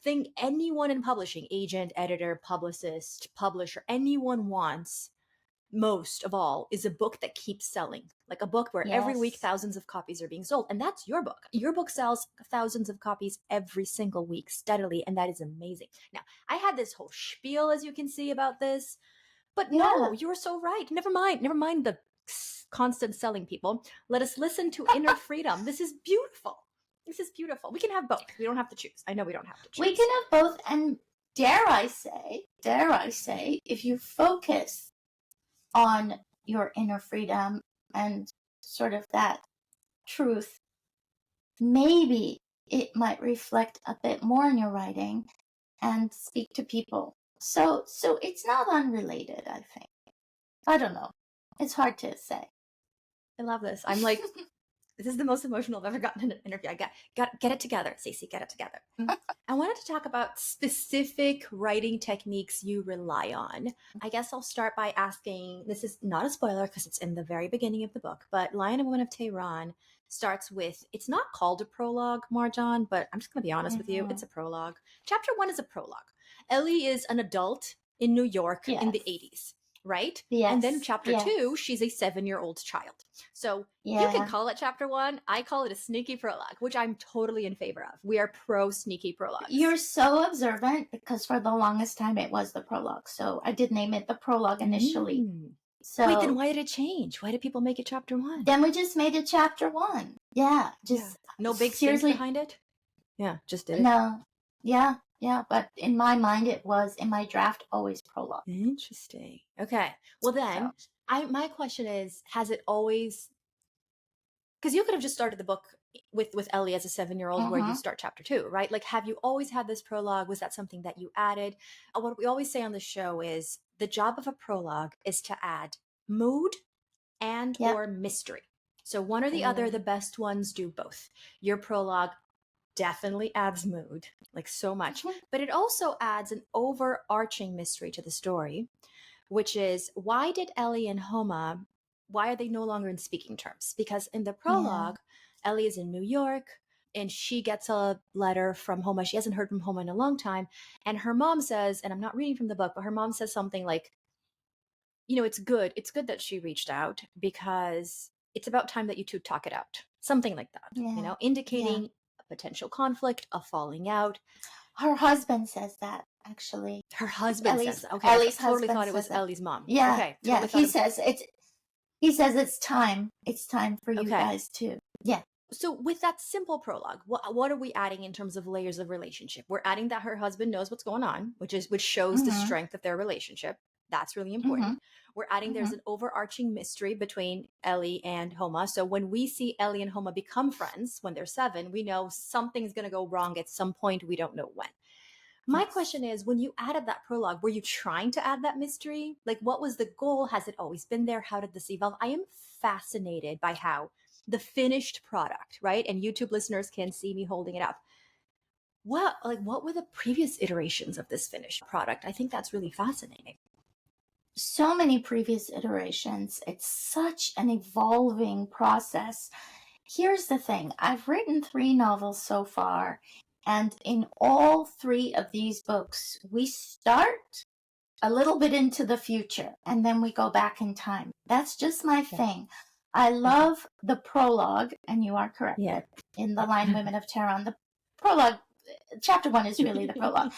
thing anyone in publishing, agent, editor, publicist, publisher, anyone wants most of all is a book that keeps selling, like a book where every week thousands of copies are being sold. And that's your book. Your book sells thousands of copies every single week steadily, and that is amazing. Now, I had this whole spiel, as you can see, about this, but no, you were so right. Never mind the constant selling, people. Let us listen to Inner Freedom. This is beautiful. This is beautiful. We can have both. We don't have to choose. I know we don't have to choose. We can have both, and dare I say, if you focus on your inner freedom and sort of that truth, maybe it might reflect a bit more in your writing and speak to people. So it's not unrelated, I think. I don't know. It's hard to say. I love this. I'm like, this is the most emotional I've ever gotten in an interview. I got get it together, Stacey, get it together. I wanted to talk about specific writing techniques you rely on. I guess I'll start by asking, this is not a spoiler because it's in the very beginning of the book, but Lion Women of Tehran starts with, it's not called a prologue, Marjan, but I'm just going to be honest with you. It's a prologue. Chapter 1 is a prologue. Ellie is an adult in New York in the 80s. Right? Yes. And then chapter 2, she's a 7-year-old child. So you can call it chapter 1. I call it a sneaky prologue, which I'm totally in favor of. We are pro sneaky prologues. You're so observant, because for the longest time it was the prologue. So I did name it the prologue initially. So wait, then why did it change? Why did people make it chapter 1? Then we just made it chapter 1. Yeah. Just no big seriously behind it? Yeah, just did it. No. Yeah, but in my mind, it was, in my draft, always prologue. Interesting. Okay. Well, then, my question is, has it always, because you could have just started the book with Ellie as a 7-year-old where you start chapter 2, right? Like, have you always had this prologue? Was that something that you added? What we always say on the show is the job of a prologue is to add mood and or mystery. So one or the other, the best ones do both. Your prologue definitely adds mood, like so much, but it also adds an overarching mystery to the story, which is, why did Ellie and Homa, why are they no longer in speaking terms? Because in the prologue, Ellie is in New York and she gets a letter from Homa. She hasn't heard from Homa in a long time. And her mom says, and I'm not reading from the book, but her mom says something like, it's good that she reached out because it's about time that you two talk it out. Something like that, indicating potential conflict, a falling out. Her husband says that, actually. Her husband says that. Okay, Ellie's I totally thought it was that. Ellie's mom. Yeah, okay, totally he says it's time. It's time for you guys to. Yeah. So with that simple prologue, what are we adding in terms of layers of relationship? We're adding that her husband knows what's going on, which shows the strength of their relationship. That's really important. We're adding there's an overarching mystery between Ellie and Homa. So when we see Ellie and Homa become friends when they're 7, we know something's going to go wrong at some point. We don't know when. My question is, when you added that prologue, were you trying to add that mystery? Like, what was the goal? Has it always been there? How did this evolve? I am fascinated by how the finished product, right? And YouTube listeners can see me holding it up. What were the previous iterations of this finished product? I think that's really fascinating. So many previous iterations. It's such an evolving process. Here's the thing. I've written 3 novels so far, and in all 3 of these books, we start a little bit into the future, and then we go back in time. That's just my thing. I love the prologue, and you are correct. In the Lion Women of Tehran, the prologue, chapter 1 is really the prologue.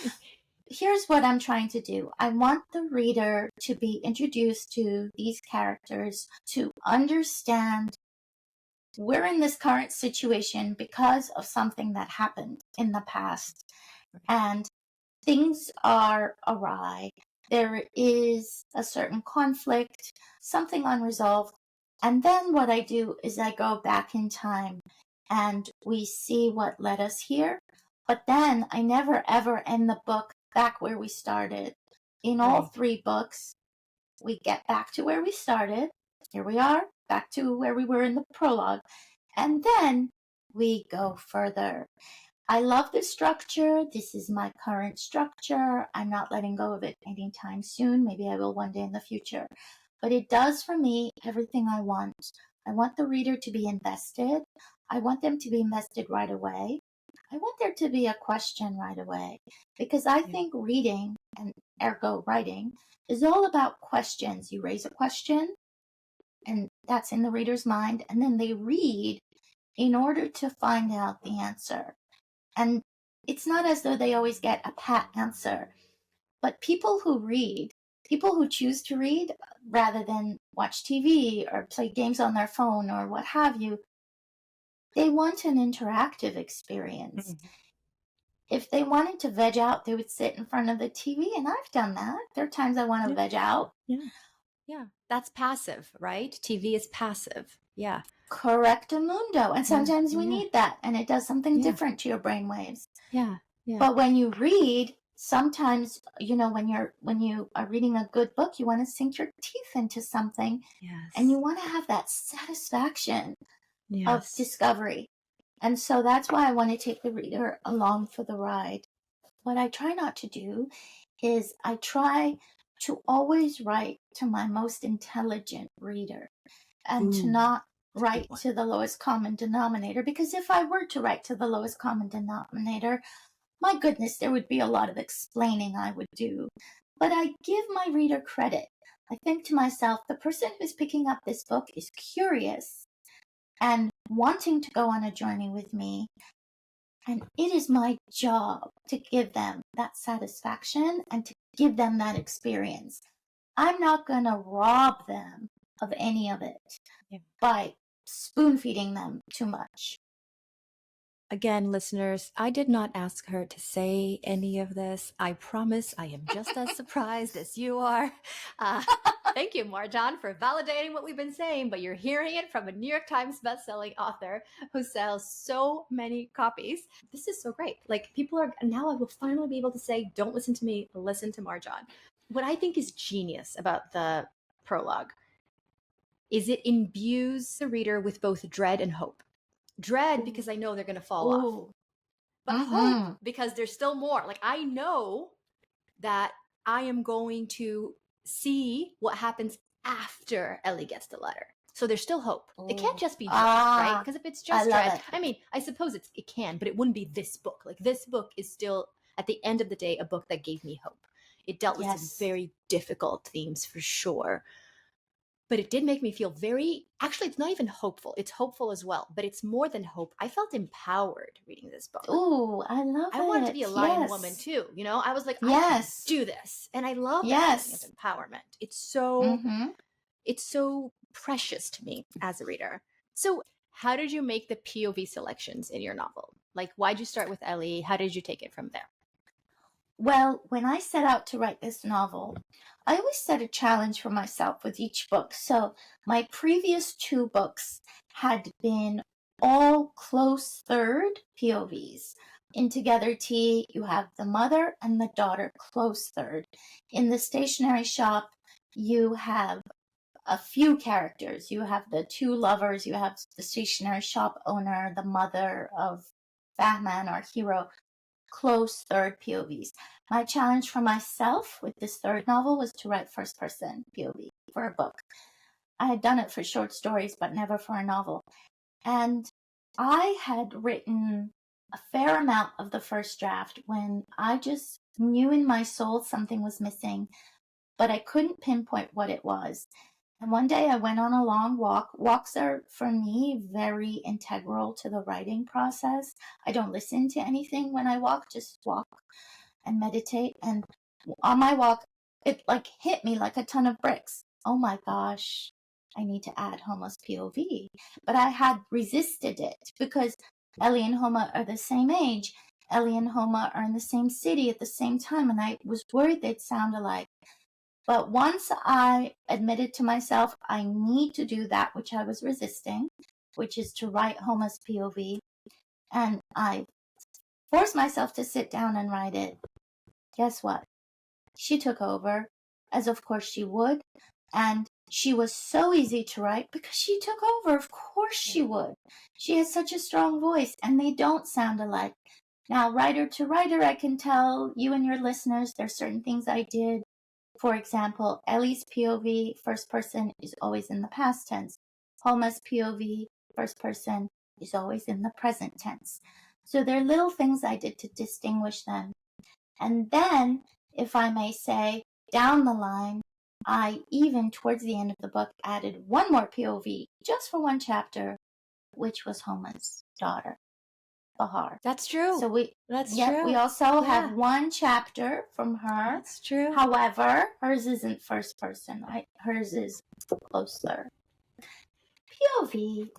Here's what I'm trying to do. I want the reader to be introduced to these characters, to understand we're in this current situation because of something that happened in the past. And things are awry. There is a certain conflict, something unresolved. And then what I do is I go back in time and we see what led us here. But then I never ever end the book back where we started. In all 3 books, we get back to where we started. Here we are, back to where we were in the prologue. And then we go further. I love the structure. This is my current structure. I'm not letting go of it anytime soon. Maybe I will one day in the future. But it does for me everything I want. I want the reader to be invested. I want them to be invested right away. I want there to be a question right away. Because I think reading, and ergo writing, is all about questions. You raise a question, and that's in the reader's mind, and then they read in order to find out the answer. And it's not as though they always get a pat answer, but people who read, people who choose to read rather than watch TV or play games on their phone or what have you, they want an interactive experience. If they wanted to veg out, they would sit in front of the TV, and I've done that. There are times I want to veg out. Yeah. That's passive, right? TV is passive. Yeah. Correctamundo. And sometimes we need that, and it does something different to your brain waves. Yeah. But when you read, sometimes, you know, when you are reading a good book, you want to sink your teeth into something, and you want to have that satisfaction of discovery. And so that's why I want to take the reader along for the ride. What I try not to do is I try to always write to my most intelligent reader and to not write to the lowest common denominator, because if I were to write to the lowest common denominator, my goodness, there would be a lot of explaining I would do. But I give my reader credit. I think to myself, the person who's picking up this book is curious and wanting to go on a journey with me. And it is my job to give them that satisfaction and to give them that experience. I'm not going to rob them of any of it by spoon feeding them too much. Again, listeners, I did not ask her to say any of this. I promise I am just as surprised as you are. Thank you, Marjan, for validating what we've been saying, but you're hearing it from a New York Times bestselling author who sells so many copies. This is so great. Like, people are, now I will finally be able to say, don't listen to me, listen to Marjan. What I think is genius about the prologue is it imbues the reader with both dread and hope. Dread because I know they're going to fall off, but hope because there's still more. Like, I know that I am going to see what happens after Ellie gets the letter. So there's still hope. It can't just be dread, right? Because if it's just dread, I mean, I suppose it can, but it wouldn't be this book. Like, this book is still, at the end of the day, a book that gave me hope. It dealt with some very difficult themes for sure. But it did make me feel very, actually, it's not even hopeful. It's hopeful as well, but it's more than hope. I felt empowered reading this book. Oh, I love it. I wanted to be a lion woman too. You know, I was like, I can do this. And I love that feeling of empowerment. It's so, it's so precious to me as a reader. So how did you make the POV selections in your novel? Like, why'd you start with Ellie? How did you take it from there? Well, when I set out to write this novel, I always set a challenge for myself with each book. So my previous 2 books had been all close third POVs. In Together Tea, you have the mother and the daughter close third. In The Stationery Shop, you have a few characters. You have the 2 lovers, you have the stationery shop owner, the mother of Bahman, our hero, close third POVs. My challenge for myself with this third novel was to write first person POV for a book. I had done it for short stories, but never for a novel. And I had written a fair amount of the first draft when I just knew in my soul something was missing, but I couldn't pinpoint what it was. And one day I went on a long walk. Walks are, for me, very integral to the writing process. I don't listen to anything when I walk, just walk and meditate. And on my walk, it like hit me like a ton of bricks. Oh my gosh, I need to add Homa's POV. But I had resisted it because Ellie and Homa are the same age. Ellie and Homa are in the same city at the same time, and I was worried they'd sound alike. But once I admitted to myself, I need to do that which I was resisting, which is to write Homa's POV, and I forced myself to sit down and write it. Guess what? She took over, as of course she would, and she was so easy to write because she took over. Of course she would. She has such a strong voice, and they don't sound alike. Now, writer to writer, I can tell you and your listeners there's certain things I did. For example, Ellie's POV, first person, is always in the past tense. Homa's POV, first person, is always in the present tense. So there are little things I did to distinguish them. And then, if I may say, down the line, I even towards the end of the book added one more POV just for one chapter, which was Homa's daughter, Bahar. That's true. So we true. also have one chapter from her. That's true. However, hers isn't first person. Hers is closer. POV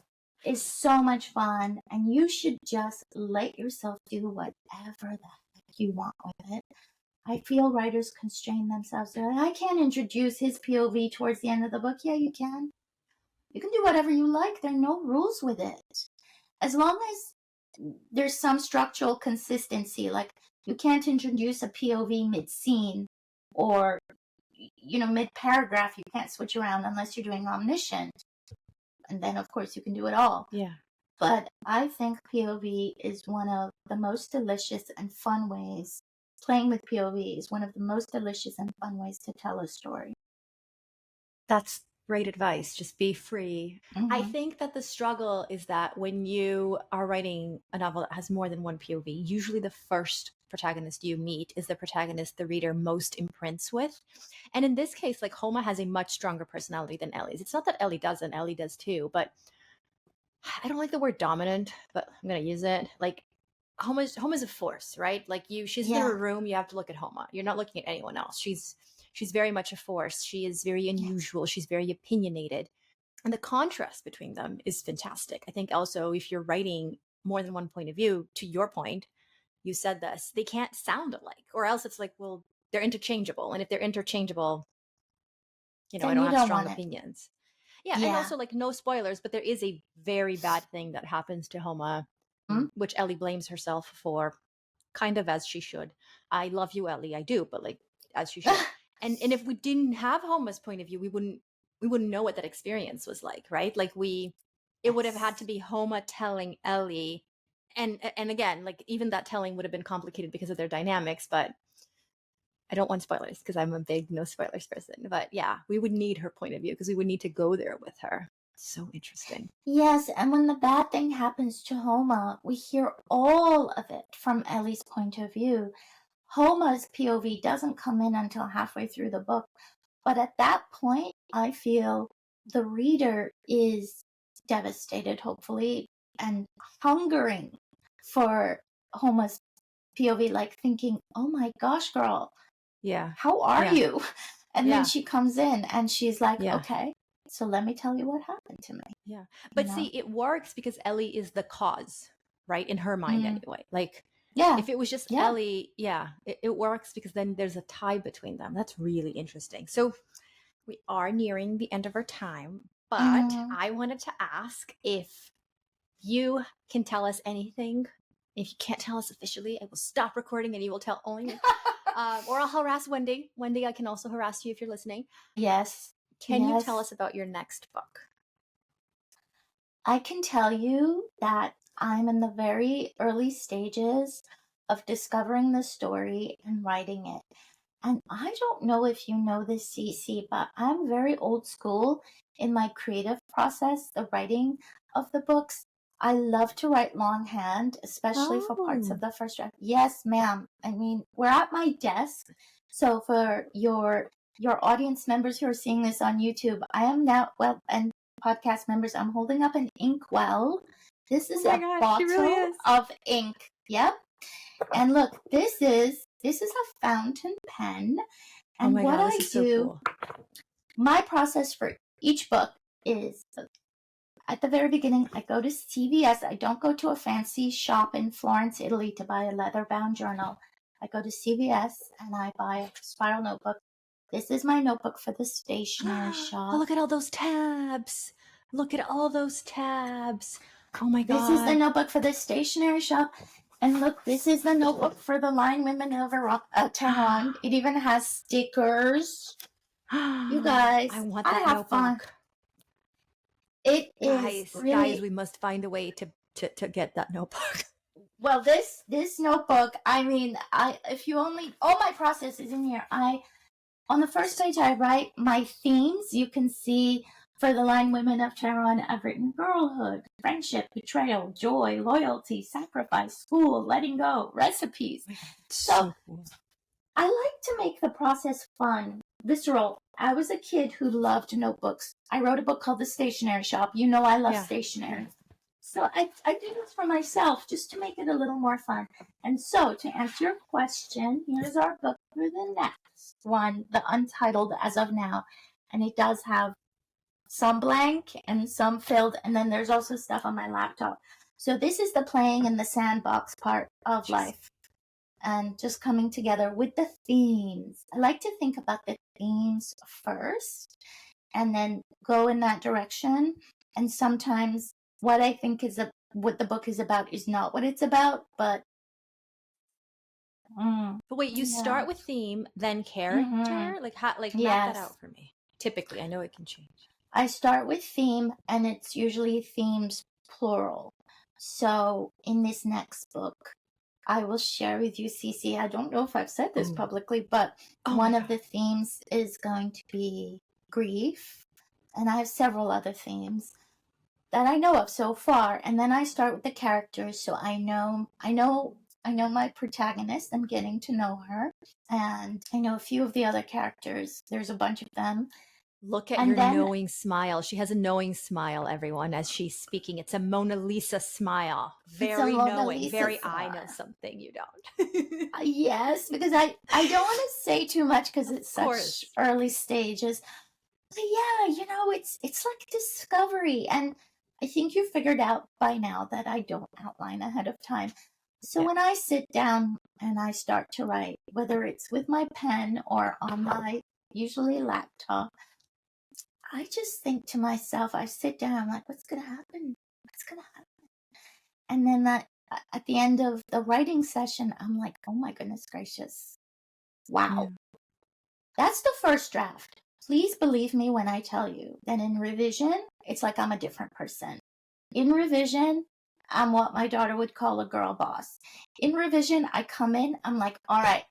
is so much fun, and you should just let yourself do whatever the heck you want with it. I feel writers constrain themselves. They're like, I can't introduce his POV towards the end of the book. Yeah, you can. You can do whatever you like. There are no rules with it. As long as there's some structural consistency, like you can't introduce a POV mid-scene or, mid-paragraph. You can't switch around unless you're doing omniscient. And then, of course, you can do it all. Yeah. But I think POV is one of the most delicious and fun ways. Playing with POV is one of the most delicious and fun ways to tell a story. That's great advice. Just be free. Mm-hmm. I think that the struggle is that when you are writing a novel that has more than one POV, usually the first protagonist you meet is the protagonist the reader most imprints with. And in this case, like, Homa has a much stronger personality than Ellie's. It's not that Ellie doesn't, Ellie does too, but I don't like the word dominant, but I'm going to use it. Like, Homa's a force, right? Like, she's in a room, you have to look at Homa. You're not looking at anyone else. She's very much a force. She is very unusual. She's very opinionated. And the contrast between them is fantastic. I think also, if you're writing more than one point of view, to your point, you said this, they can't sound alike, or else it's like, well, they're interchangeable. And if they're interchangeable, I don't have strong opinions. Yeah. And also, like, no spoilers, but there is a very bad thing that happens to Homa, which Ellie blames herself for, kind of as she should. I love you, Ellie. I do, but like, as she should. And if we didn't have Homa's point of view, we wouldn't know what that experience was like, right? Like, it would have had to be Homa telling Ellie, and again, like, even that telling would have been complicated because of their dynamics, but I don't want spoilers because I'm a big no spoilers person. But yeah, we would need her point of view because we would need to go there with her. So interesting. Yes, and when the bad thing happens to Homa, we hear all of it from Ellie's point of view. Homa's POV doesn't come in until halfway through the book, but at that point, I feel the reader is devastated, hopefully, and hungering for Homa's POV, like thinking, oh my gosh, girl, how are you? And then she comes in and she's like, okay, so let me tell you what happened to me. Yeah. But see, it works because Ellie is the cause, right? In her mind anyway. Like, if it was just Ellie, it works because then there's a tie between them. That's really interesting. So we are nearing the end of our time, but I wanted to ask if you can tell us anything. If you can't tell us officially, I will stop recording and you will tell only me. Or I'll harass Wendy. Wendy, I can also harass you if you're listening. Yes. Can you tell us about your next book? I can tell you that I'm in the very early stages of discovering the story and writing it. And I don't know if you know this, Cece, but I'm very old school in my creative process, the writing of the books. I love to write longhand, especially for parts of the first draft. Yes, ma'am. I mean, we're at my desk. So for your audience members who are seeing this on YouTube, I am now, and podcast members, I'm holding up an inkwell. This is a bottle of ink. Yep. And look, this is a fountain pen. And what I do, my process for each book is, at the very beginning, I go to CVS. I don't go to a fancy shop in Florence, Italy to buy a leather-bound journal. I go to CVS and I buy a spiral notebook. This is my notebook for the stationery shop. Oh, look at all those tabs. Look at all those tabs. Oh my God. This is the notebook for the stationery shop. And look, this is the notebook for the Lion Women of Tehran. It even has stickers. You guys, I want that have notebook. Fun. It is guys, we must find a way to get that notebook. Well, this notebook, I mean, if you only, all my process is in here. On the first page, I write my themes. You can see for the Lion Women of Tehran, I've written girlhood, friendship, betrayal, joy, loyalty, sacrifice, school, letting go, recipes. So cool. I like to make the process fun, visceral. I was a kid who loved notebooks. I wrote a book called The Stationery Shop. You know I love stationery. So I do this for myself just to make it a little more fun. And so to answer your question, here's our book for the next one, the Untitled as of now. And it does have some blank and some filled. And then there's also stuff on my laptop. So this is the playing in the sandbox part of life. And just coming together with the themes. I like to think about the themes first and then go in that direction. And sometimes what I think is what the book is about is not what it's about, but but wait, you start with theme, then character? Like how, like map that out for me. Typically, I know it can change. I start with theme, and it's usually themes plural. So in this next book, I will share with you, Cece. I don't know if I've said this publicly, but one of the themes is going to be grief, and I have several other themes that I know of so far. And then I start with the characters, so I know my protagonist. I'm getting to know her, and I know a few of the other characters. There's a bunch of them. Look at your knowing smile. She has a knowing smile, everyone, as she's speaking. It's a Mona Lisa smile. Very knowing. Very smile. I know something you don't. Yes, because I don't want to say too much because it's such early stages. But yeah, it's like discovery. And I think you figured out by now that I don't outline ahead of time. So when I sit down and I start to write, whether it's with my pen or on my usually laptop, I just think to myself, I sit down, I'm like, what's going to happen? What's going to happen? And then at the end of the writing session, I'm like, oh my goodness gracious. Wow. That's the first draft. Please believe me when I tell you that in revision, it's like I'm a different person. In revision, I'm what my daughter would call a girl boss. In revision, I come in, I'm like, all right,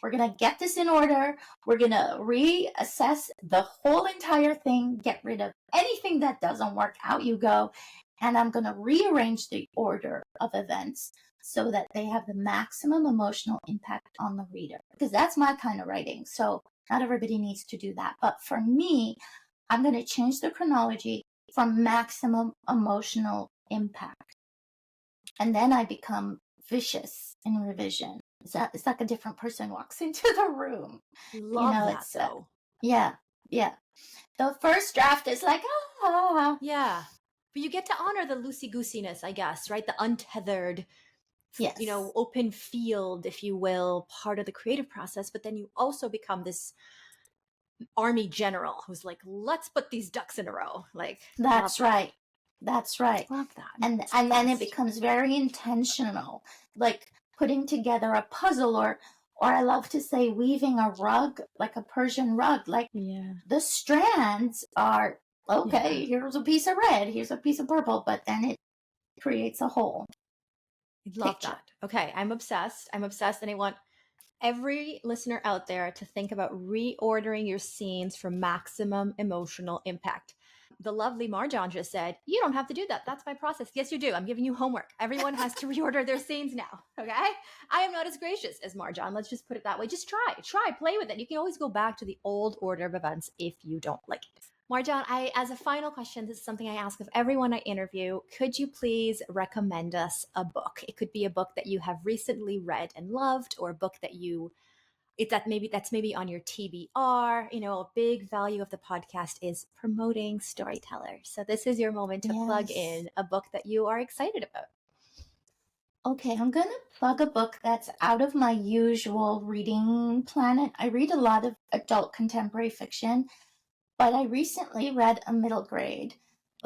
we're going to get this in order. We're going to reassess the whole entire thing, get rid of anything that doesn't work, out you go. And I'm going to rearrange the order of events so that they have the maximum emotional impact on the reader. Because that's my kind of writing. So not everybody needs to do that. But for me, I'm going to change the chronology from maximum emotional impact. And then I become vicious in revision. It's like a different person walks into the room. Love that, though. Yeah. The first draft is like, Yeah. But you get to honor the loosey-goosiness, I guess, right? The untethered, open field, if you will, part of the creative process. But then you also become this army general who's like, let's put these ducks in a row. Like, that's right. That's right. Love that. And then it becomes very intentional, like putting together a puzzle, or I love to say weaving a rug, like a Persian rug. Like the strands are, here's a piece of red, here's a piece of purple, but then it creates a whole Love that. Okay, I'm obsessed. And I want every listener out there to think about reordering your scenes for maximum emotional impact. The lovely Marjan just said, you don't have to do that. That's my process. Yes, you do. I'm giving you homework. Everyone has to reorder their scenes now. Okay. I am not as gracious as Marjan. Let's just put it that way. Just try, play with it. You can always go back to the old order of events if you don't like it. Marjan, as a final question, this is something I ask of everyone I interview. Could you please recommend us a book? It could be a book that you have recently read and loved, or a book that that's maybe on your TBR. A big value of the podcast is promoting storytellers. So this is your moment to plug in a book that you are excited about. Okay, I'm going to plug a book that's out of my usual reading planet. I read a lot of adult contemporary fiction, but I recently read a middle grade.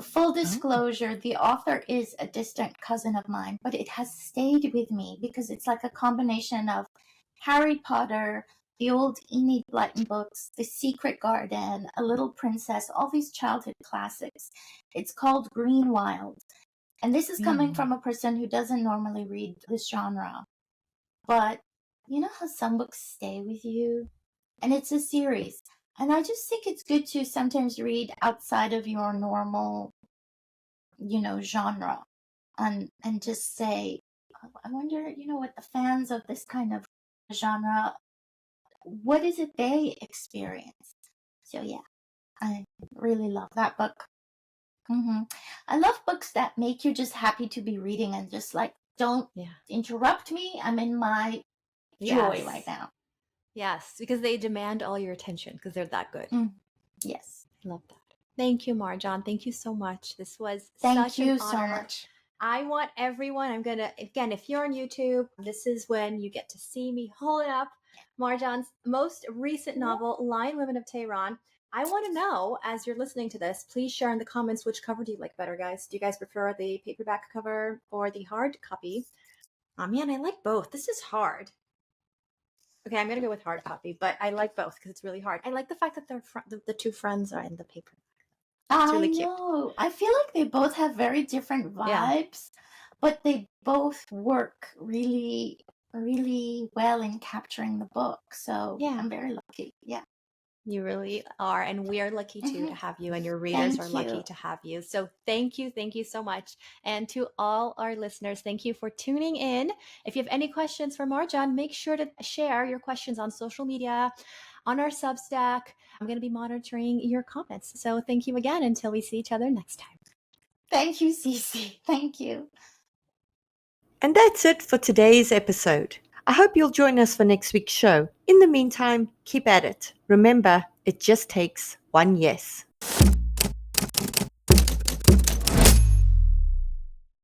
Full disclosure, the author is a distant cousin of mine, but it has stayed with me because it's like a combination of Harry Potter, the old Enid Blyton books, The Secret Garden, A Little Princess, all these childhood classics. It's called Green Wild. And this is coming from a person who doesn't normally read this genre. But you know how some books stay with you? And it's a series. And I just think it's good to sometimes read outside of your normal, genre. And just say, I wonder, what the fans of this kind of genre, what is it they experience? So yeah, I really love that book. I love books that make you just happy to be reading and just like, don't interrupt me. I'm in my joy right now. Yes, because they demand all your attention because they're that good. Yes. I love that. Thank you, Marjan. Thank you so much. This was Thank such you an so honor. much. I want everyone, I'm going to, again, if you're on YouTube, this is when you get to see me holding up Marjan's most recent novel, Lion Women of Tehran. I want to know, as you're listening to this, please share in the comments which cover do you like better, guys. Do you guys prefer the paperback cover or the hard copy? Oh, man, I like both. This is hard. Okay, I'm going to go with hard copy, but I like both because it's really hard. I like the fact that the two friends are in the paper. It's really cute. Know. I feel like they both have very different vibes, but they both work really, really well in capturing the book. So I'm very lucky. Yeah. You really are. And we are lucky too to have you, and your readers are lucky to have you. So thank you. Thank you so much. And to all our listeners, thank you for tuning in. If you have any questions for Marjan, make sure to share your questions on social media, on our Substack. I'm going to be monitoring your comments. So thank you again until we see each other next time. Thank you, Cece. Thank you. And that's it for today's episode. I hope you'll join us for next week's show. In the meantime, keep at it. Remember, it just takes one yes.